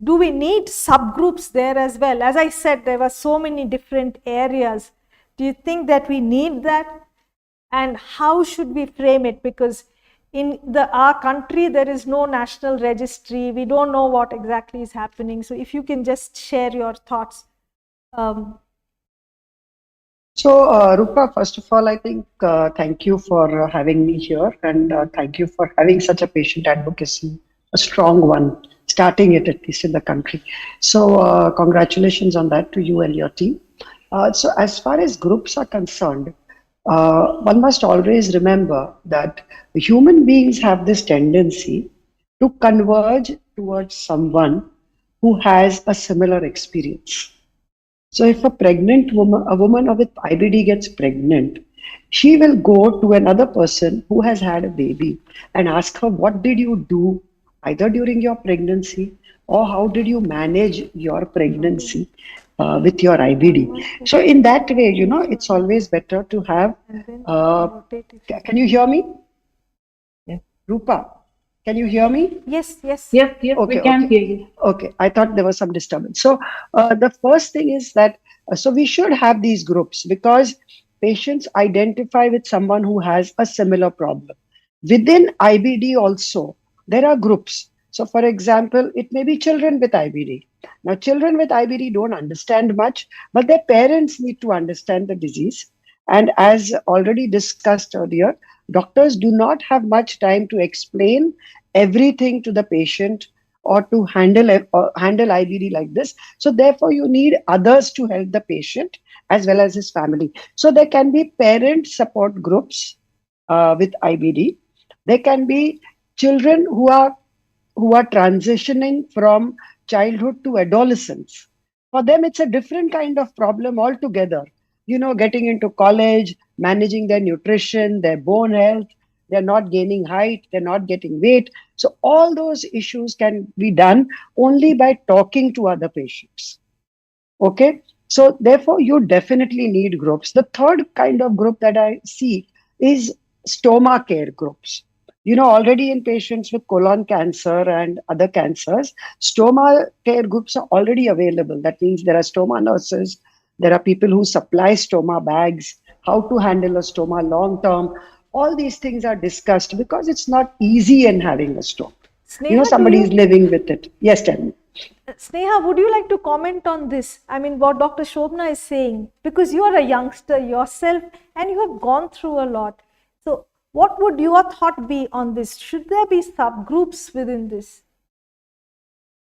do we need subgroups there as well? As I said, there were so many different areas. Do you think that we need that? And how should we frame it? Because in our country, there is no national registry. We don't know what exactly is happening. So if you can just share your thoughts. Rupa, first of all, I think thank you for having me here, and thank you for having such a patient advocacy, a strong one, starting it at least in the country. So congratulations on that to you and your team. So as far as groups are concerned, one must always remember that human beings have this tendency to converge towards someone who has a similar experience. So if a woman with IBD gets pregnant, she will go to another person who has had a baby and ask her, what did you do either during your pregnancy or how did you manage your pregnancy with your IBD. So in that way, it's always better to have. Can you hear me? Yes. Rupa, can you hear me? Yes, yes. Yes, yes, Okay, we can okay. hear you. Okay, I thought there was some disturbance. So the first thing is that so we should have these groups because patients identify with someone who has a similar problem. Within IBD also, there are groups. So for example, it may be children with IBD. Now, children with IBD don't understand much, but their parents need to understand the disease. And as already discussed earlier, doctors do not have much time to explain everything to the patient or to handle IBD like this. So therefore, you need others to help the patient as well as his family. So there can be parent support groups with IBD. There can be children who are transitioning from childhood to adolescence. For them, it's a different kind of problem altogether. Getting into college, managing their nutrition, their bone health, they're not gaining height, they're not getting weight. So all those issues can be done only by talking to other patients. Okay. So therefore, you definitely need groups. The third kind of group that I see is stoma care groups. Already in patients with colon cancer and other cancers, stoma care groups are already available. That means there are stoma nurses, there are people who supply stoma bags, how to handle a stoma long term. All these things are discussed because it's not easy in having a stoma. Sneha, Somebody is living with it. Yes, tell me. Sneha, would you like to comment on this? I mean, what Dr. Shobna is saying, because you are a youngster yourself and you have gone through a lot. So, what would your thought be on this? Should there be subgroups within this?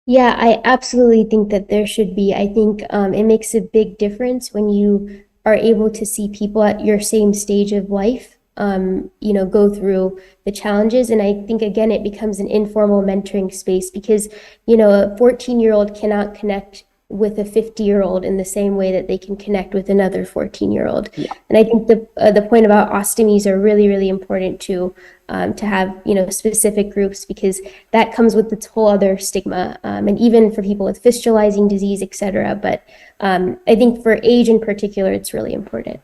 Yeah, I absolutely think that there should be. I think it makes a big difference when you are able to see people at your same stage of life, go through the challenges. And I think, again, it becomes an informal mentoring space because, a 14-year-old cannot connect with a 50-year-old in the same way that they can connect with another 14-year-old. Yeah. And I think the point about ostomies are really, really important to have, specific groups because that comes with its whole other stigma. And even for people with fistulizing disease, et cetera. But I think for age in particular, it's really important.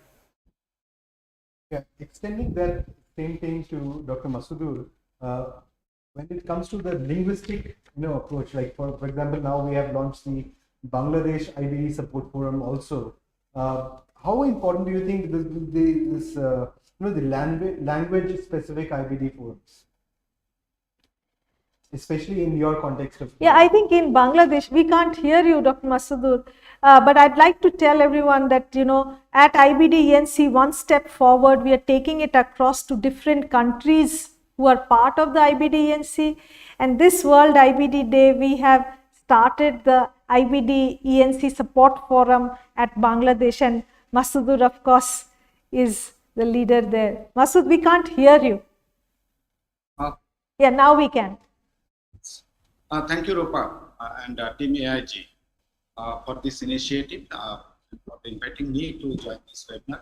Yeah, extending that same thing to Dr. Masudur, when it comes to the linguistic, approach, like for example, now we have launched the Bangladesh IBD Support Forum also. How important do you think the language specific IBD forums, especially in your context of? Yeah, I think in Bangladesh, we can't hear you, Dr. Masudur, but I'd like to tell everyone that, at IBD ENC, one step forward, we are taking it across to different countries who are part of the IBD ENC. And this World IBD Day, we have started the IBD ENC Support Forum at Bangladesh, and Masudur, of course, is the leader there. Masud, we can't hear you. Yeah, now we can. Thank you, Rupa, and Team AIG for this initiative, for inviting me to join this webinar.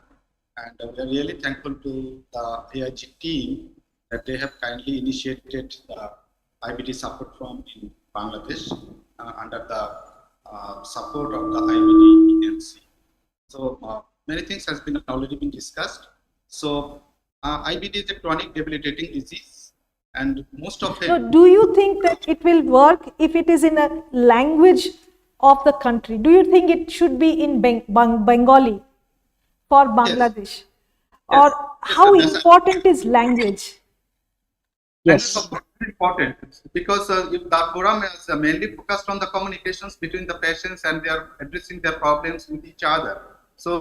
And we are really thankful to the AIG team that they have kindly initiated the IBD support forum in Bangladesh under the support of the IBD ENC. So many things has been already been discussed. So IBD is a chronic debilitating disease, and most of it. So do you think that it will work if it is in a language of the country? Do you think it should be in Bengali for Bangladesh? Yes. Or Yes. how Yes, important is language? Yes. That is important because if the forum is mainly focused on the communications between the patients and they are addressing their problems with each other. So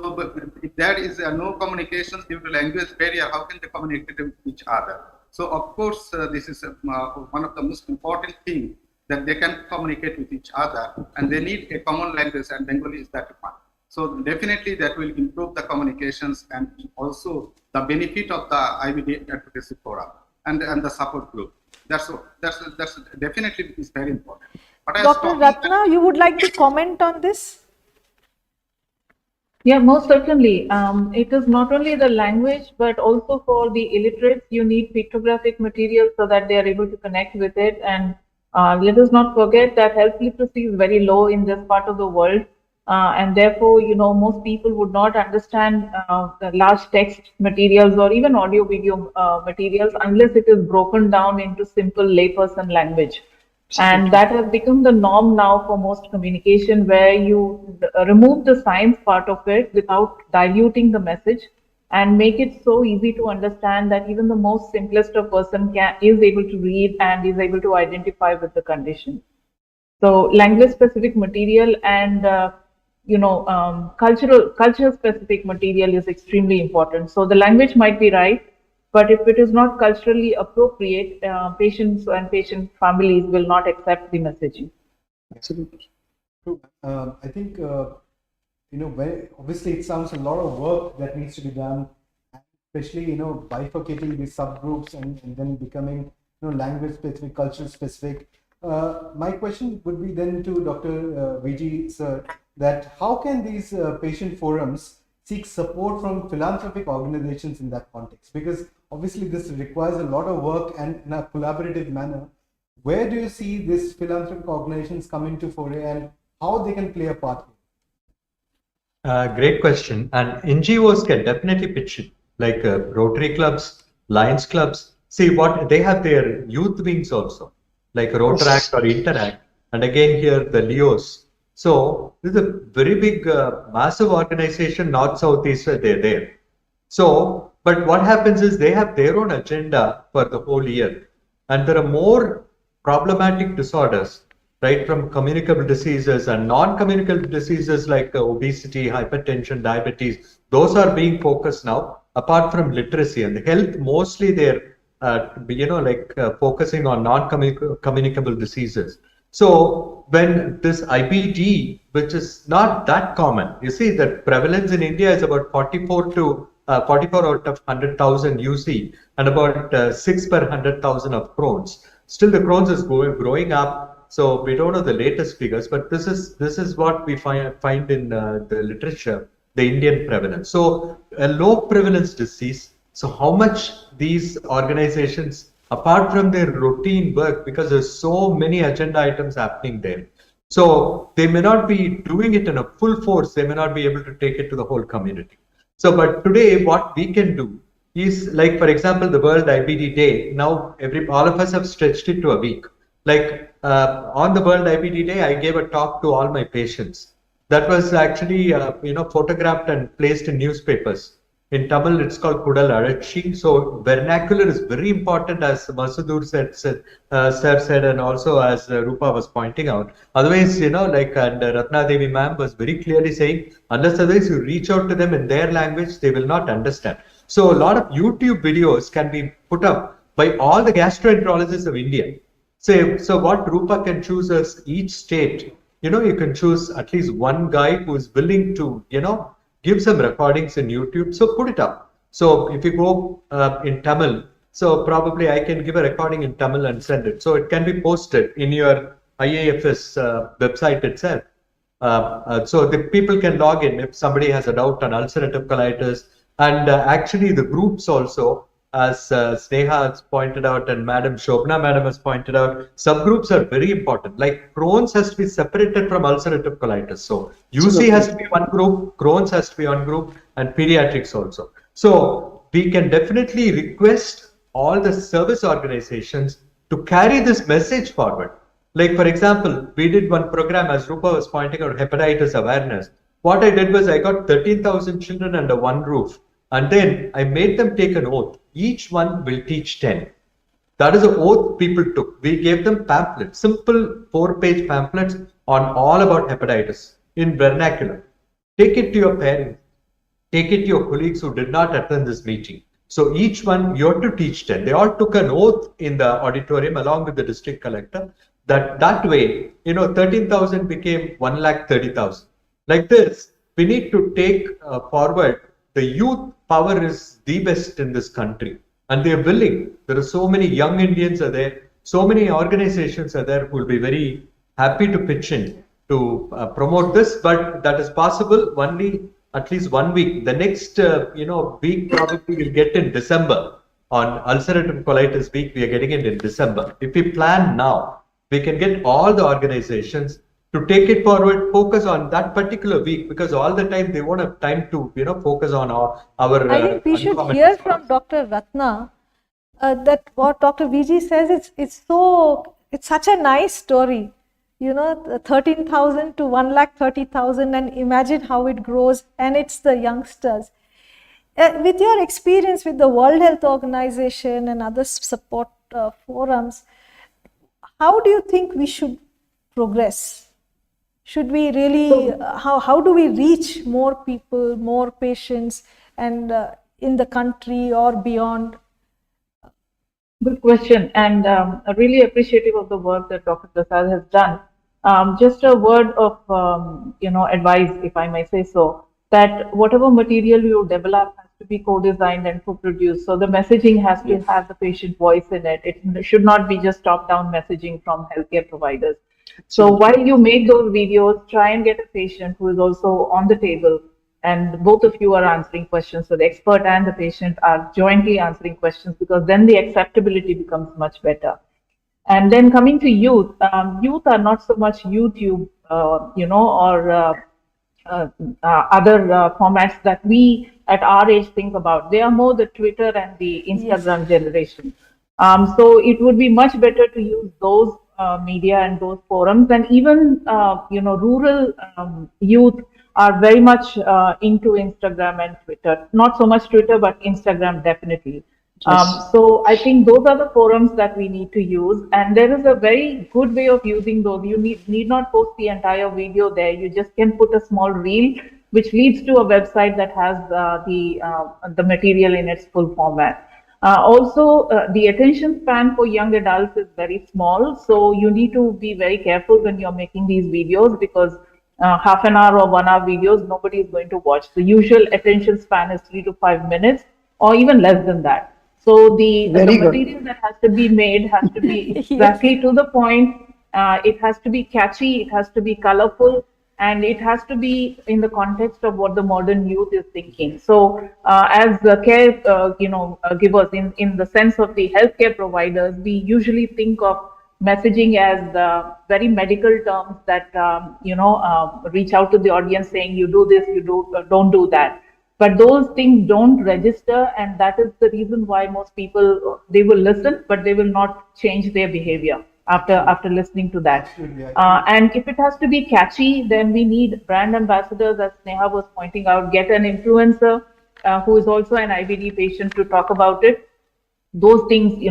if there is no communications due to language barrier, how can they communicate with each other? So of course, this is one of the most important things that they can communicate with each other, and they need a common language, and Bengali is that one. So definitely that will improve the communications and also the benefit of the IBD advocacy forum and the support group. That's definitely is very important. But Dr. Ratna, you would like to comment on this? Yeah, most certainly. It is not only the language, but also for the illiterates, you need pictographic material so that they are able to connect with it. And Let us not forget that health literacy is very low in this part of the world, and therefore, most people would not understand the large text materials or even audio video materials unless it is broken down into simple layperson language. And that has become the norm now for most communication, where you remove the science part of it without diluting the message and make it so easy to understand that even the most simplest of person is able to read and is able to identify with the condition. So language specific material and culture specific material is extremely important. So the language might be right, but if it is not culturally appropriate, patients and patient families will not accept the messaging. Absolutely. I think, obviously it sounds a lot of work that needs to be done, especially, bifurcating these subgroups and then becoming, language specific, culture specific. My question would be then to Dr. VG, sir, that how can these patient forums seek support from philanthropic organizations in that context? Because obviously this requires a lot of work and in a collaborative manner. Where do you see these philanthropic organizations come into foray and how they can play a part? Great question. And NGOs can definitely pitch it, like Rotary clubs, Lions clubs. See what they have their youth wings also, like Rotaract or Interact. And again here the Leos. So this is a very big, massive organization, North, South, East, they're there. So, but what happens is they have their own agenda for the whole year. And there are more problematic disorders, right, from communicable diseases and non-communicable diseases like obesity, hypertension, diabetes. Those are being focused now, apart from literacy. And the health, mostly they're, focusing on non-communicable diseases. So when this IBD, which is not that common, you see that prevalence in India is about 44 out of 100,000 UC and about 6 per 100,000 of Crohn's. Still the Crohn's is growing up. So we don't know the latest figures, but this is what we find in the literature, the Indian prevalence. So a low prevalence disease. So how much these organizations, apart from their routine work, because there's so many agenda items happening there. So they may not be doing it in a full force. They may not be able to take it to the whole community. So, but today what we can do is, like, for example, the World IBD Day. Now, all of us have stretched it to a week. Like on the World IBD Day, I gave a talk to all my patients. That was actually, photographed and placed in newspapers. In Tamil, it's called Kudal Arachi. So vernacular is very important, as Masudur said, and also as Rupa was pointing out. Otherwise, and Ratna Devi ma'am was very clearly saying, unless otherwise you reach out to them in their language, they will not understand. So a lot of YouTube videos can be put up by all the gastroenterologists of India. So what Rupa can choose is each state, you can choose at least one guy who is willing to, give some recordings in YouTube. So put it up. So if you go in Tamil, so probably I can give a recording in Tamil and send it. So it can be posted in your IAFS website itself. So the people can log in if somebody has a doubt on ulcerative colitis. And actually the groups also, as Sneha has pointed out and Madam Shobna Madam has pointed out, subgroups are very important. Like Crohn's has to be separated from ulcerative colitis. So UC has to be one group, Crohn's has to be one group, and pediatrics also. So we can definitely request all the service organizations to carry this message forward. Like, for example, we did one program, as Rupa was pointing out, hepatitis awareness. What I did was I got 13,000 children under one roof, and then I made them take an oath. Each one will teach 10. That is an oath people took. We gave them pamphlets, simple 4-page pamphlets on all about hepatitis in vernacular. Take it to your parents. Take it to your colleagues who did not attend this meeting. So each one, you have to teach 10. They all took an oath in the auditorium along with the district collector. That way, 13,000 became 130,000. Like this, we need to take forward. The youth power is the best in this country, and they are willing. There are so many young Indians are there. So many organizations are there who will be very happy to pitch in to promote this, but that is possible only at least 1 week. The next, week probably we'll get in December. On ulcerative colitis week, we are getting it in December. If we plan now, we can get all the organizations to take it forward, focus on that particular week, because all the time they won't have time to, focus on our I think we should uncommon hear response. from Dr. Ratna that what Dr. VG says, it's such a nice story. 13,000 to 1,30,000, and imagine how it grows, and it's the youngsters. With your experience with the World Health Organization and other support forums, how do you think we should progress? Should we really, how do we reach more people, more patients, and in the country or beyond? Good question, and really appreciative of the work that Dr. Prasad has done. Just a word of advice, if I may say so, that whatever material you develop has to be co-designed and co-produced. So the messaging has to have the patient voice in it. It should not be just top-down messaging from healthcare providers. So while you make those videos, try and get a patient who is also on the table, and both of you are answering questions. So the expert and the patient are jointly answering questions, because then the acceptability becomes much better. And then coming to youth, youth are not so much YouTube, or other formats that we at our age think about. They are more the Twitter and the Instagram generation. So it would be much better to use those media and those forums. And even rural youth are very much into Instagram and Twitter. Not so much Twitter, but Instagram definitely. So I think those are the forums that we need to use, and there is a very good way of using those. You need not post the entire video there. You just can put a small reel, which leads to a website that has the material in its full format. Also, the attention span for young adults is very small, so you need to be very careful when you're making these videos, because half an hour or 1 hour videos, nobody is going to watch. The usual attention span is 3 to 5 minutes, or even less than that. So the material that has to be made has to be exactly to the point. It has to be catchy, it has to be colorful, and it has to be in the context of what the modern youth is thinking. So as the care givers, in the sense of the healthcare providers, we usually think of messaging as very medical terms that reach out to the audience saying, you do this, you don't do that. But those things don't register, and that is the reason why most people, they will listen, but they will not change their behavior after listening to that. And if it has to be catchy, then we need brand ambassadors, as Sneha was pointing out. Get an influencer who is also an IBD patient to talk about it. Those things,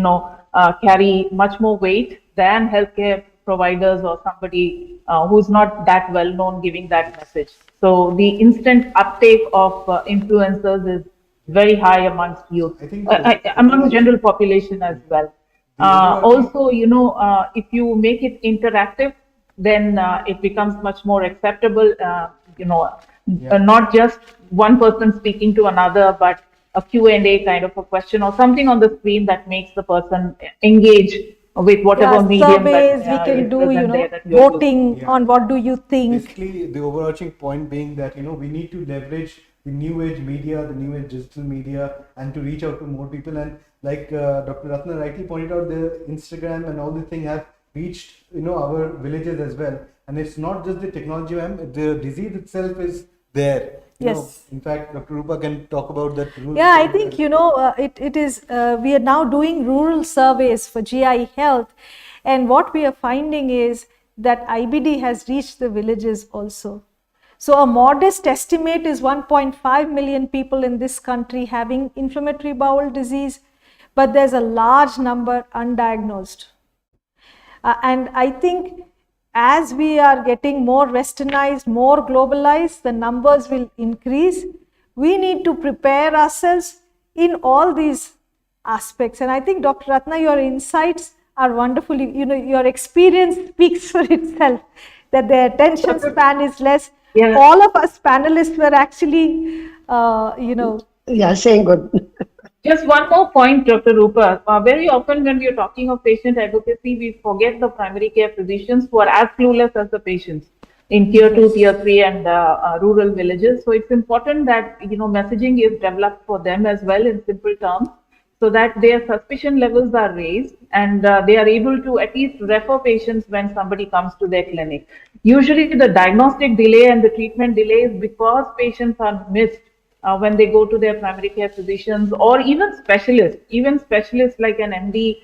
carry much more weight than healthcare providers or somebody who's not that well known giving that message. So the instant uptake of influencers is very high amongst youth, among general population as well. Also, if you make it interactive, then it becomes much more acceptable. Not just one person speaking to another, but a Q&A kind of a question or something on the screen that makes the person engage with whatever medium surveys we can do, voting on what do you think. Basically, the overarching point being that we need to leverage the new age media, the new age digital media, and to reach out to more people. And like Dr. Ratna rightly pointed out, the Instagram and all the things have reached our villages as well. And it's not just the technology, ma'am. The disease itself is there. Yes. In fact, Dr. Rupa can talk about that. Yeah, I think it is. We are now doing rural surveys for GI health, and what we are finding is that IBD has reached the villages also. So a modest estimate is 1.5 million people in this country having inflammatory bowel disease, but there's a large number undiagnosed. And I think as we are getting more westernized, more globalized, the numbers will increase. We need to prepare ourselves in all these aspects. And I think, Dr. Ratna, your insights are wonderful. Your experience speaks for itself, that the attention span is less. Yeah. All of us panelists were actually, Yeah, saying good. Just one more point, Dr. Rupa. Very often when we are talking of patient advocacy, we forget the primary care physicians who are as clueless as the patients in tier 2, tier 3 and rural villages. So it's important that, messaging is developed for them as well in simple terms, so that their suspicion levels are raised and they are able to at least refer patients when somebody comes to their clinic. Usually the diagnostic delay and the treatment delay is because patients are missed when they go to their primary care physicians or even specialists like an MD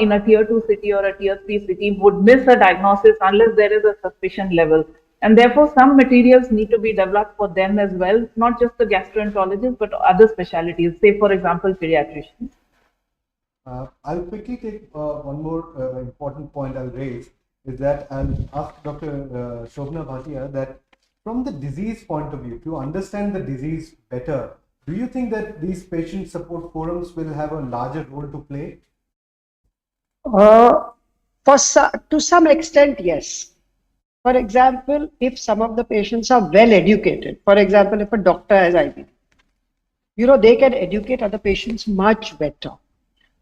in a tier 2 city or a tier 3 city would miss a diagnosis unless there is a suspicion level. And therefore, some materials need to be developed for them as well, not just the gastroenterologists, but other specialties, say, for example, pediatricians. I'll quickly take one more important point I'll raise is that I'll ask Dr. Shobna Bhatia that from the disease point of view, to understand the disease better, do you think that these patient support forums will have a larger role to play? To some extent, yes. For example, if some of the patients are well educated, for example, if a doctor has IBD, they can educate other patients much better.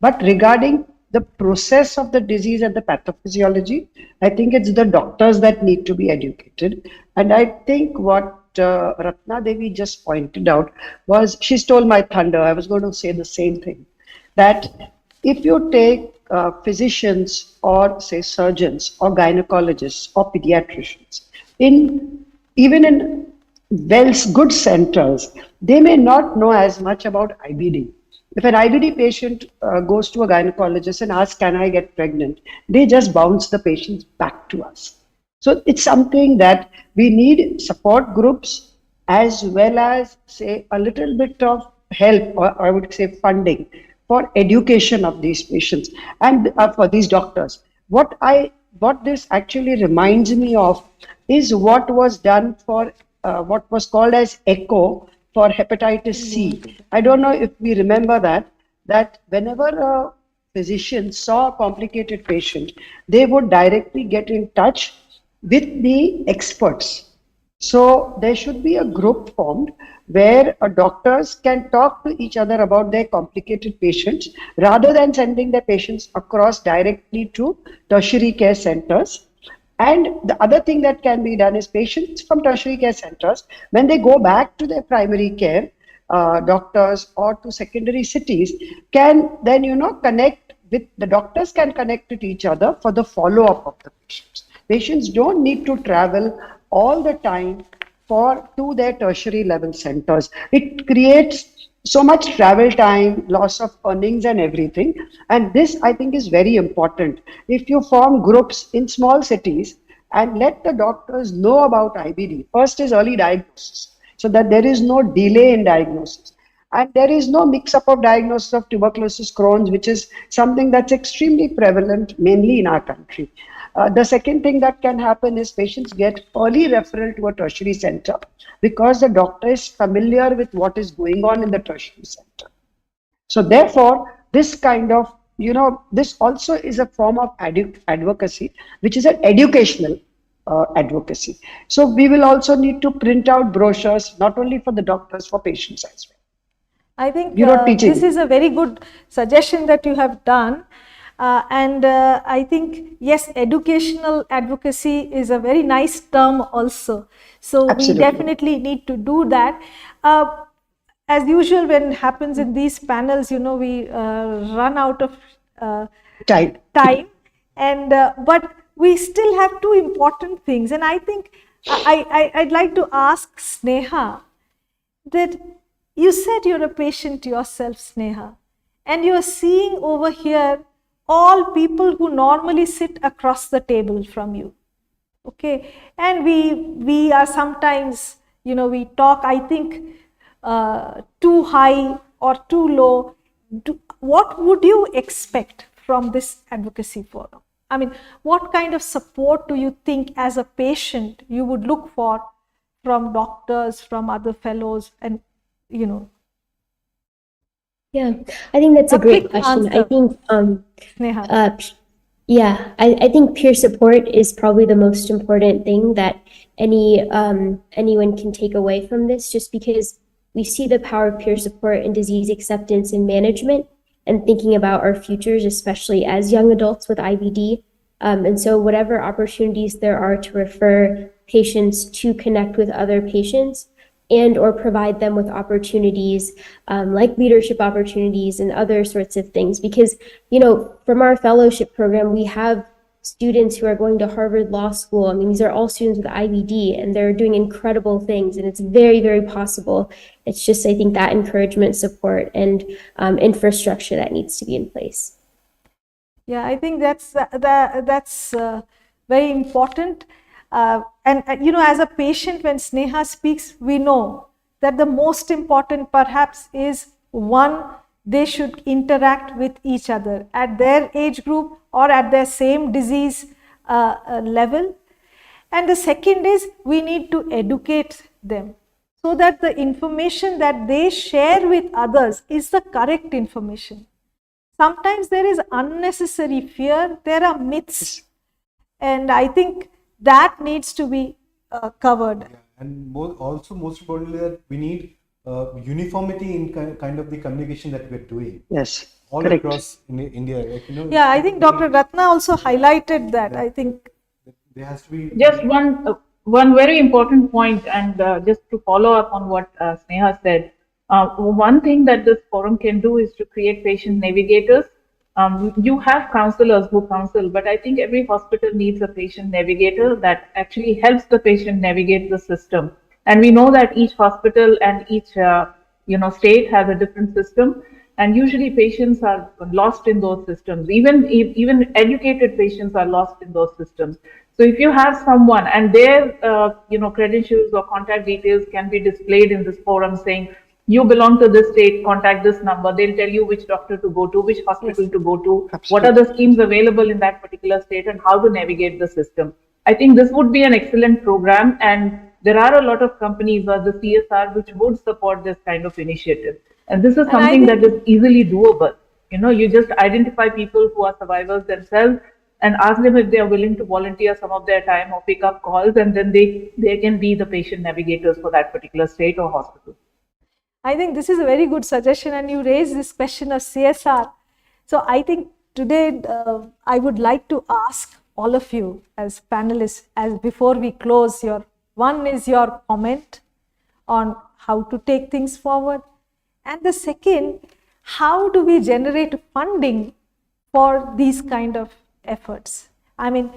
But regarding the process of the disease and the pathophysiology, I think it's the doctors that need to be educated. And I think what Ratna Devi just pointed out was, she stole my thunder. I was going to say the same thing, that if you take physicians or say surgeons or gynecologists or pediatricians, even in good centers, they may not know as much about IBD. If an IBD patient goes to a gynecologist and asks, can I get pregnant? They just bounce the patients back to us. So it's something that we need support groups as well as say a little bit of help, or I would say funding for education of these patients and for these doctors. What this actually reminds me of is what was done for what was called as ECHO for hepatitis C. I don't know if we remember that whenever a physician saw a complicated patient, they would directly get in touch with the experts. So there should be a group formed where doctors can talk to each other about their complicated patients rather than sending their patients across directly to tertiary care centers. And the other thing that can be done is patients from tertiary care centers, when they go back to their primary care doctors or to secondary cities, can then, connect with the doctors, can connect with each other for the follow-up of the patients. Patients don't need to travel all the time to their tertiary level centers. It creates so much travel time, loss of earnings and everything. And this, I think, is very important. If you form groups in small cities and let the doctors know about IBD, first is early diagnosis, so that there is no delay in diagnosis. And there is no mix-up of diagnosis of tuberculosis Crohn's, which is something that's extremely prevalent, mainly in our country. The second thing that can happen is patients get early referral to a tertiary center because the doctor is familiar with what is going on in the tertiary center. So therefore, this kind of, this also is a form of advocacy, which is an educational advocacy. So we will also need to print out brochures, not only for the doctors, for patients as well. I think this is a very good suggestion that you have done. And I think, yes, educational advocacy is a very nice term also. So Absolutely. We definitely need to do that. As usual, when it happens in these panels, we run out of time. And but we still have two important things. And I think I'd like to ask Sneha that you said you're a patient yourself, Sneha, and you're seeing over here all people who normally sit across the table from you, okay? And we are sometimes, we talk, I think, too high or too low. What would you expect from this advocacy forum? I mean, what kind of support do you think as a patient you would look for from doctors, from other fellows, and, Yeah, I think that's a great question. Answer. I think, Sneha. I think peer support is probably the most important thing that anyone can take away from this, just because we see the power of peer support in disease acceptance and management and thinking about our futures, especially as young adults with IBD. And so whatever opportunities there are to refer patients to connect with other patients, and or provide them with opportunities like leadership opportunities and other sorts of things. Because, you know, from our fellowship program, we have students who are going to Harvard Law School. I mean, these are all students with IBD, and they're doing incredible things, and it's very, very possible. It's just, I think, that encouragement, support, and infrastructure that needs to be in place. Yeah, I think that's very important. And you know, as a patient, when Sneha speaks, we know that the most important perhaps is one, they should interact with each other at their age group or at their same disease level. And the second is we need to educate them so that the information that they share with others is the correct information. Sometimes there is unnecessary fear, there are myths, and I think that needs to be covered. Yeah, and also most importantly, that we need uniformity in kind of the communication that we're doing. Yes. All Correct. across India. Like, you know, Yeah, I think Dr. Ratna also highlighted that. I think there has to be Just one very important point, and just to follow up on what Sneha said, one thing that this forum can do is to create patient navigators. You have counselors who counsel, but I think every hospital needs a patient navigator that actually helps the patient navigate the system. And we know that each hospital and each state has a different system, and usually patients are lost in those systems. Even educated patients are lost in those systems. So if you have someone and their credentials or contact details can be displayed in this forum, saying you belong to this state, contact this number. They'll tell you which doctor to go to, which hospital to go to, what are the schemes available in that particular state, and how to navigate the system. I think this would be an excellent program, and there are a lot of companies or the CSR which would support this kind of initiative. And this is something that is easily doable. You know, you just identify people who are survivors themselves and ask them if they are willing to volunteer some of their time or pick up calls, and then they can be the patient navigators for that particular state or hospital. I think this is a very good suggestion, and you raised this question of CSR. So I think today I would like to ask all of you as panelists, as before we close, one is your comment on how to take things forward, and the second, how do we generate funding for these kind of efforts? I mean,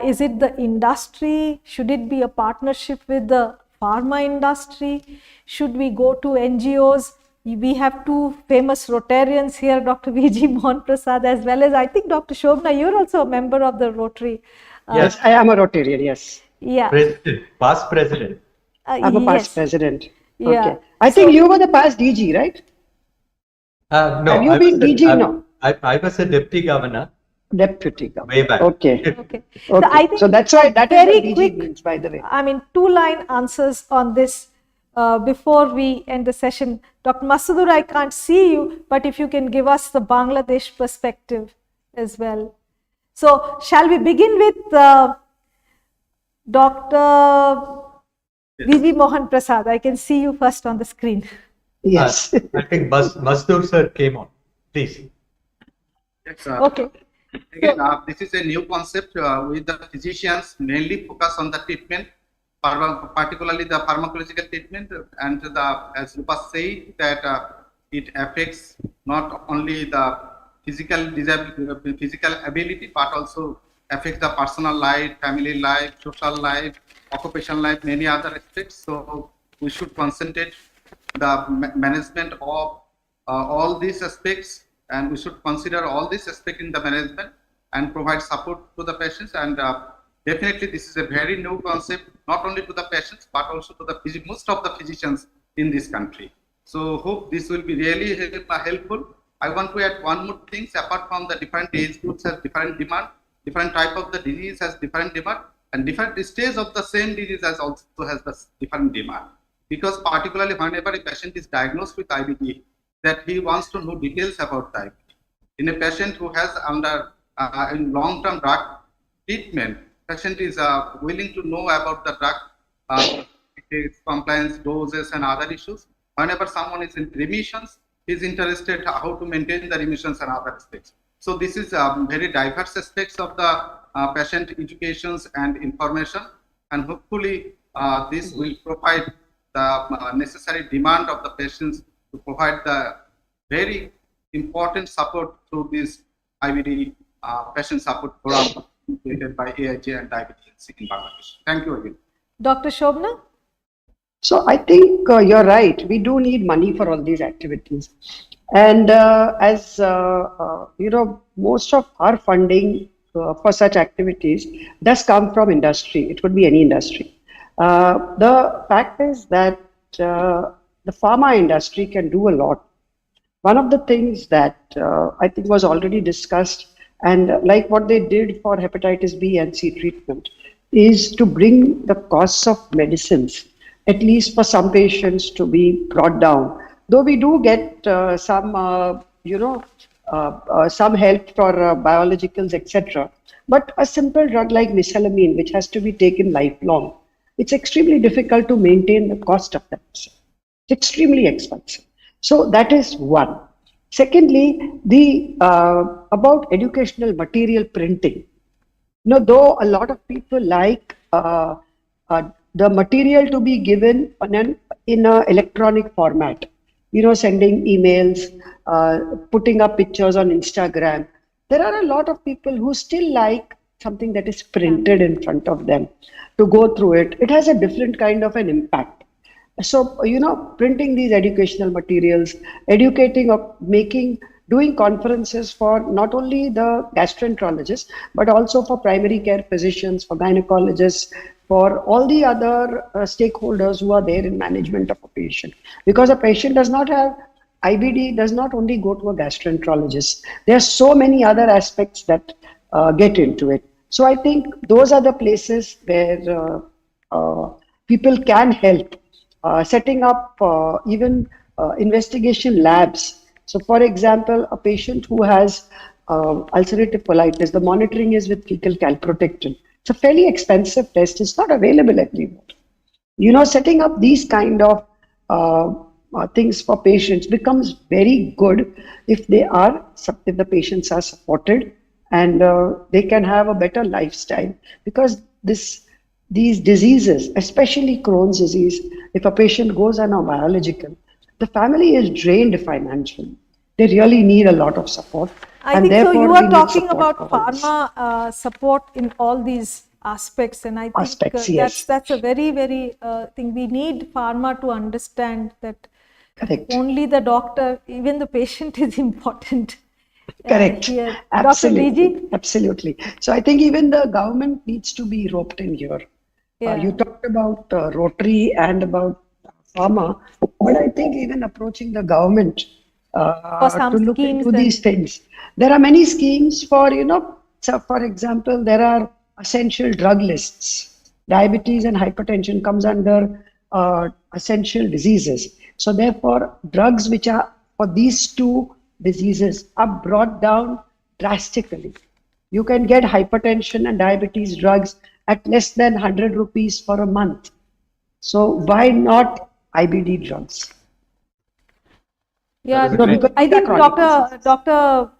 is it the industry? Should it be a partnership with the pharma industry? Should we go to NGOs? We have two famous Rotarians here, Dr. V.G. Mohan Prasad, as well as I think Dr. Shobna, you're also a member of the Rotary. Yes, I am a Rotarian, yes. Yeah. President, past president. I'm a past yes. president. Yeah. Okay. I think you were the past DG, right? No, Have you been DG now? I was a deputy governor. Deputy governor. Way back. Okay. Okay. So, I think so that's why that is very what DG quick, means, by the way. I mean, 2-line answers on this before we end the session. Dr. Masudur, I can't see you, but if you can give us the Bangladesh perspective as well. So, shall we begin with Dr. V.G. Mohan Prasad? I can see you first on the screen. Yes. I think Masdur sir came on. Please. Yes, Okay. Again, this is a new concept with the physicians mainly focus on the treatment, particularly the pharmacological treatment, and as Rupa said, that it affects not only the physical ability, but also affects the personal life, family life, social life, occupational life, many other aspects. So we should concentrate the management of all these aspects, and we should consider all these aspects in the management and provide support to the patients. And definitely this is a very new concept, not only to the patients, but also to the most of the physicians in this country. So hope this will be really helpful. I want to add one more thing. Apart from the different age groups has different demand, different type of the disease has different demand, and different stage of the same disease also has the different demand. Because particularly whenever a patient is diagnosed with IBD, that he wants to know details about the IBD. In a patient who has under in long-term drug treatment, patient is willing to know about the drug compliance, doses, and other issues. Whenever someone is in remissions, he is interested how to maintain the remissions and other aspects. So this is very diverse aspects of the patient educations and information, and hopefully this will provide the necessary demand of the patients to provide the very important support through this IBD patient support program created by AIG and Diabetes in Bangladesh. Thank you again. Dr. Shobna? So I think you're right. We do need money for all these activities. And as you know, most of our funding for such activities does come from industry. It could be any industry. The fact is that the pharma industry can do a lot. One of the things that I think was already discussed, and like what they did for hepatitis B and C treatment, is to bring the costs of medicines, at least for some patients, to be brought down. Though we do get some, some help for biologicals, etc. But a simple drug like mesalamine, which has to be taken lifelong, it's extremely difficult to maintain the cost of that. It's extremely expensive. So that is one. Secondly, the about educational material printing. Though a lot of people like the material to be given in an electronic format, sending emails, putting up pictures on Instagram. There are a lot of people who still like something that is printed in front of them to go through it. It has a different kind of an impact. So, printing these educational materials, educating or doing conferences for not only the gastroenterologists, but also for primary care physicians, for gynecologists, for all the other stakeholders who are there in management of a patient. Because a patient does not have IBD, does not only go to a gastroenterologist. There are so many other aspects that get into it. So I think those are the places where people can help. Setting up even investigation labs. So for example, a patient who has ulcerative colitis, the monitoring is with fecal calprotectin. It's a fairly expensive test. It's not available everywhere. Setting up these kind of things for patients becomes very good if the patients are supported and they can have a better lifestyle, because these diseases, especially Crohn's disease, if a patient goes on a biological, the family is drained financially. They really need a lot of support. I think so. You are talking about pharma support in all these aspects, and I think yes. that's a very, very thing. We need pharma to understand that Correct. Only the doctor, even the patient is important. Correct. Here. Absolutely. Dr. DG? Absolutely. So I think even the government needs to be roped in here. Yeah. You talked about Rotary and about pharma, but I think even approaching the government to look into these things. There are many schemes for, so for example, there are essential drug lists. Diabetes and hypertension comes under essential diseases. So therefore, drugs which are for these two diseases are brought down drastically. You can get hypertension and diabetes drugs at less than 100 rupees for a month. So why not IBD drugs? Yeah, I think Dr.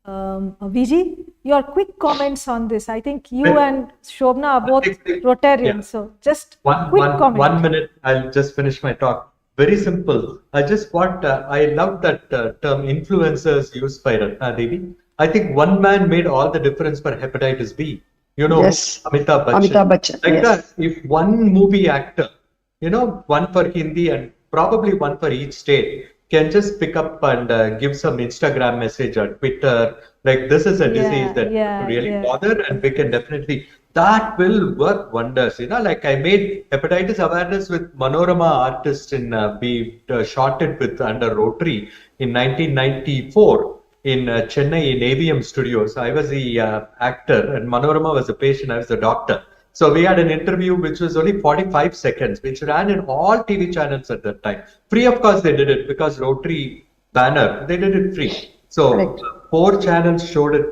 VG, your quick comments on this. I think you and Shobna are both Rotarians, so just quick comment. 1 minute, I'll just finish my talk. Very simple. I love that term influencers used by Ratna Devi. I think one man made all the difference for hepatitis B. Yes. Amitabh Bachchan. Amitabh Bachchan. Like yes. that, if one movie actor, one for Hindi and probably one for each state, can just pick up and give some Instagram message or Twitter, like this is a disease that really bother, and we can definitely, that will work wonders. Like I made hepatitis awareness with Manorama artists we shot it with under Rotary in 1994 in Chennai in AVM Studios. I was the actor and Manorama was the patient, I was the doctor. So we had an interview which was only 45 seconds, which ran in all TV channels at that time. Free, of course, they did it because Rotary banner, they did it free. So 4 channels showed it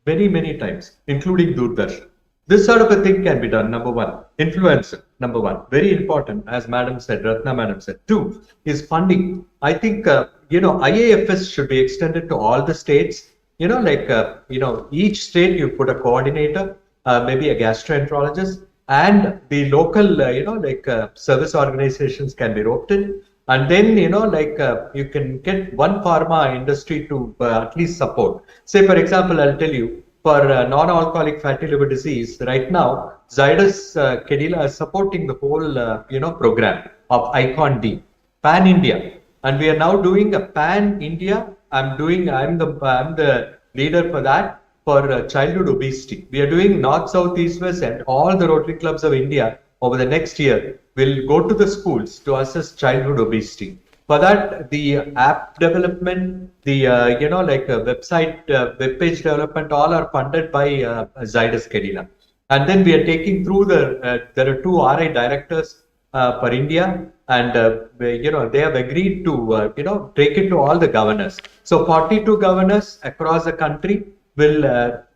many, many times, including Doordarshan. This sort of a thing can be done, number one. Influencer, number one. Very important, as Madam said, Ratna Madam said. 2 is funding. I think, IAFS should be extended to all the states. Each state you put a coordinator, maybe a gastroenterologist, and the local, service organizations can be roped in. And then, you can get one pharma industry to at least support. Say, for example, I'll tell you, for non-alcoholic fatty liver disease, right now, Zydus Cadila is supporting the whole, program of ICON-D, pan-India. And we are now doing a pan-India. I'm the leader for that, for childhood obesity. We are doing north, south, east, west, and all the Rotary clubs of India over the next year will go to the schools to assess childhood obesity. For that, the app development, the website, web page development, all are funded by Zydus Cadila. And then we are taking through there are 2 RI directors for India, and they have agreed to take it to all the governors. So 42 governors across the country will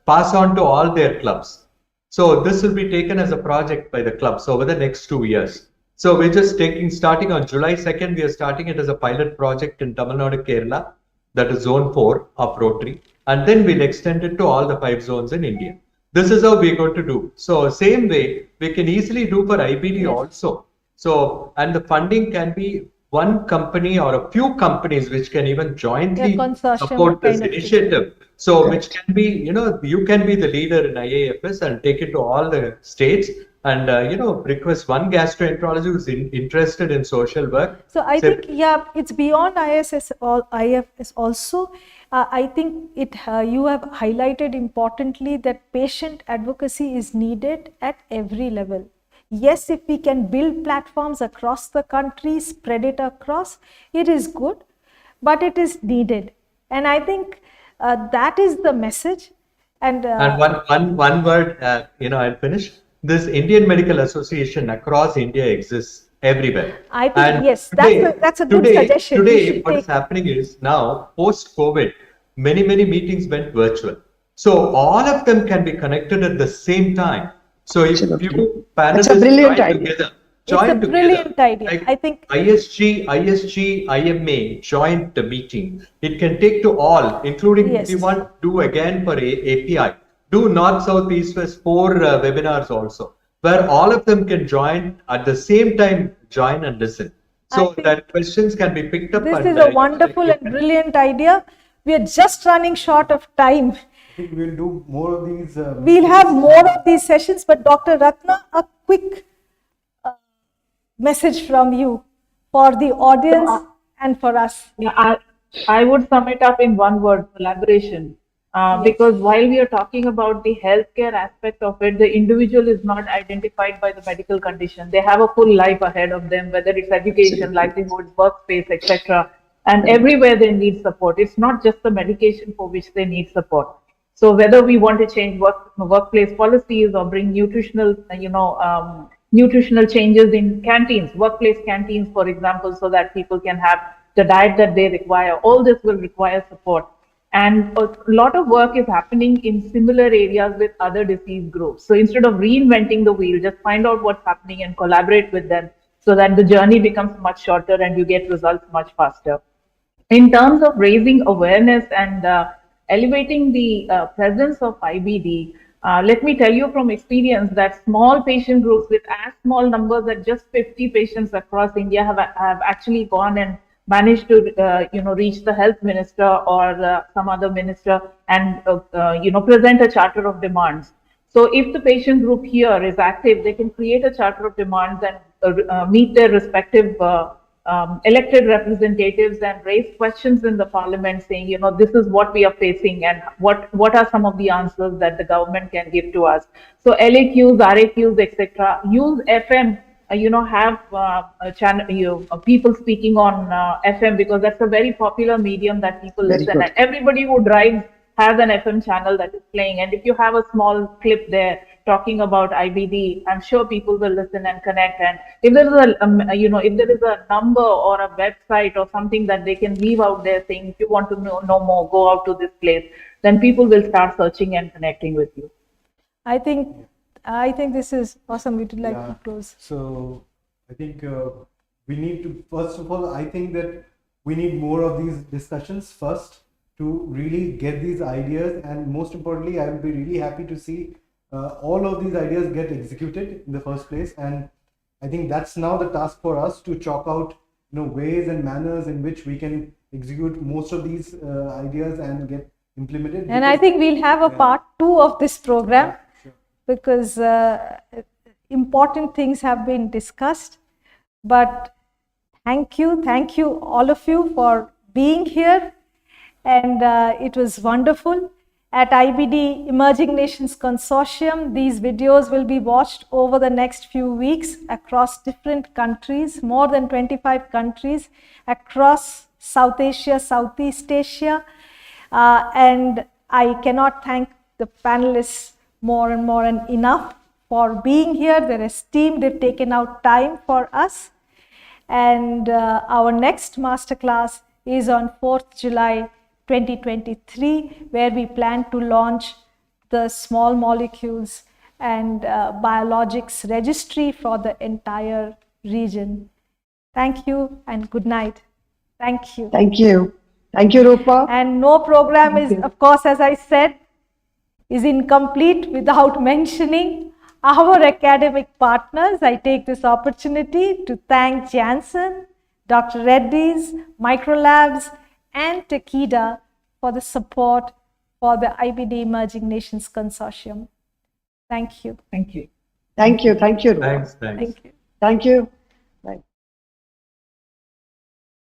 pass on to all their clubs. So this will be taken as a project by the clubs over the next 2 years. So we're just starting on July 2nd, we are starting it as a pilot project in Tamil Nadu, Kerala, that is zone 4 of Rotary. And then we'll extend it to all the 5 zones in India. This is how we're going to do. So same way, we can easily do for IBD also. So, and the funding can be one company or a few companies which can even jointly support this initiative. So, which can be, you can be the leader in IAFS and take it to all the states and, request one gastroenterologist who's interested in social work. So I think, yeah, it's beyond ISS or IFS also. I think you have highlighted importantly that patient advocacy is needed at every level. Yes, if we can build platforms across the country, spread it across, it is good, but it is needed. And I think that is the message. And one word, I'll finish. This Indian Medical Association across India exists everywhere. I think, yes, that's a good suggestion. Today, what is happening is now, post-COVID, many meetings went virtual. So all of them can be connected at the same time. So if you panelists join together, brilliant idea. Like I think ISG, IMA joint meeting, it can take to all, including if you want to do again for API, do north, south, east, west 4 webinars also, where all of them can join at the same time, join and listen. So that questions can be picked up. This is a wonderful and brilliant idea. We are just running short of time. I think we'll do more of these. We'll have more of these sessions, but Dr. Ratna, a quick message from you for the audience and for us. Yeah, I would sum it up in one word: collaboration. Because while we are talking about the healthcare aspect of it, the individual is not identified by the medical condition. They have a full life ahead of them, whether it's education, livelihood, workspace, etc. And everywhere they need support. It's not just the medication for which they need support. So whether we want to change workplace policies or bring nutritional, nutritional changes in canteens, workplace canteens, for example, so that people can have the diet that they require, all this will require support. And a lot of work is happening in similar areas with other disease groups. So instead of reinventing the wheel, just find out what's happening and collaborate with them so that the journey becomes much shorter and you get results much faster. In terms of raising awareness and elevating the presence of IBD, let me tell you from experience that small patient groups with as small numbers as just 50 patients across India have actually gone and managed to reach the health minister or some other minister and present a charter of demands. So if the patient group here is active, they can create a charter of demands and meet their respective elected representatives and raise questions in the parliament saying, this is what we are facing and what are some of the answers that the government can give to us. So LAQs, RAQs, etc. Use FM, have a channel, people speaking on FM, because that's a very popular medium that people listen. And everybody who drives has an FM channel that is playing. And if you have a small clip there talking about IBD, I'm sure people will listen and connect. And if there is if there is a number or a website or something that they can leave out there saying, if you want to know more, go out to this place, then people will start searching and connecting with you. I think this is awesome. We would like to close. So I think we need to, first of all, I think that we need more of these discussions first to really get these ideas, and most importantly, I will be really happy to see all of these ideas get executed in the first place. And I think that's now the task for us to chalk out, ways and manners in which we can execute most of these ideas and get implemented. And I think we'll have a part 2 of this program, because important things have been discussed. But thank you all of you for being here, and it was wonderful. At IBD Emerging Nations Consortium, these videos will be watched over the next few weeks across different countries, more than 25 countries across South Asia, Southeast Asia. And I cannot thank the panelists more and enough for being here. They're esteemed, they've taken out time for us. And our next masterclass is on 4th July 2023, where we plan to launch the small molecules and biologics registry for the entire region. Thank you and good night. Thank you. Thank you. Thank you, Rupa. And no program is, of course, as I said, is incomplete without mentioning our academic partners. I take this opportunity to thank Janssen, Dr. Reddy's, Microlabs, and Takeda for the support for the IBD Emerging Nations Consortium. Thank you. Thank you. Thank you. Thank you, Rupa. Thanks. Thank you. Thank you.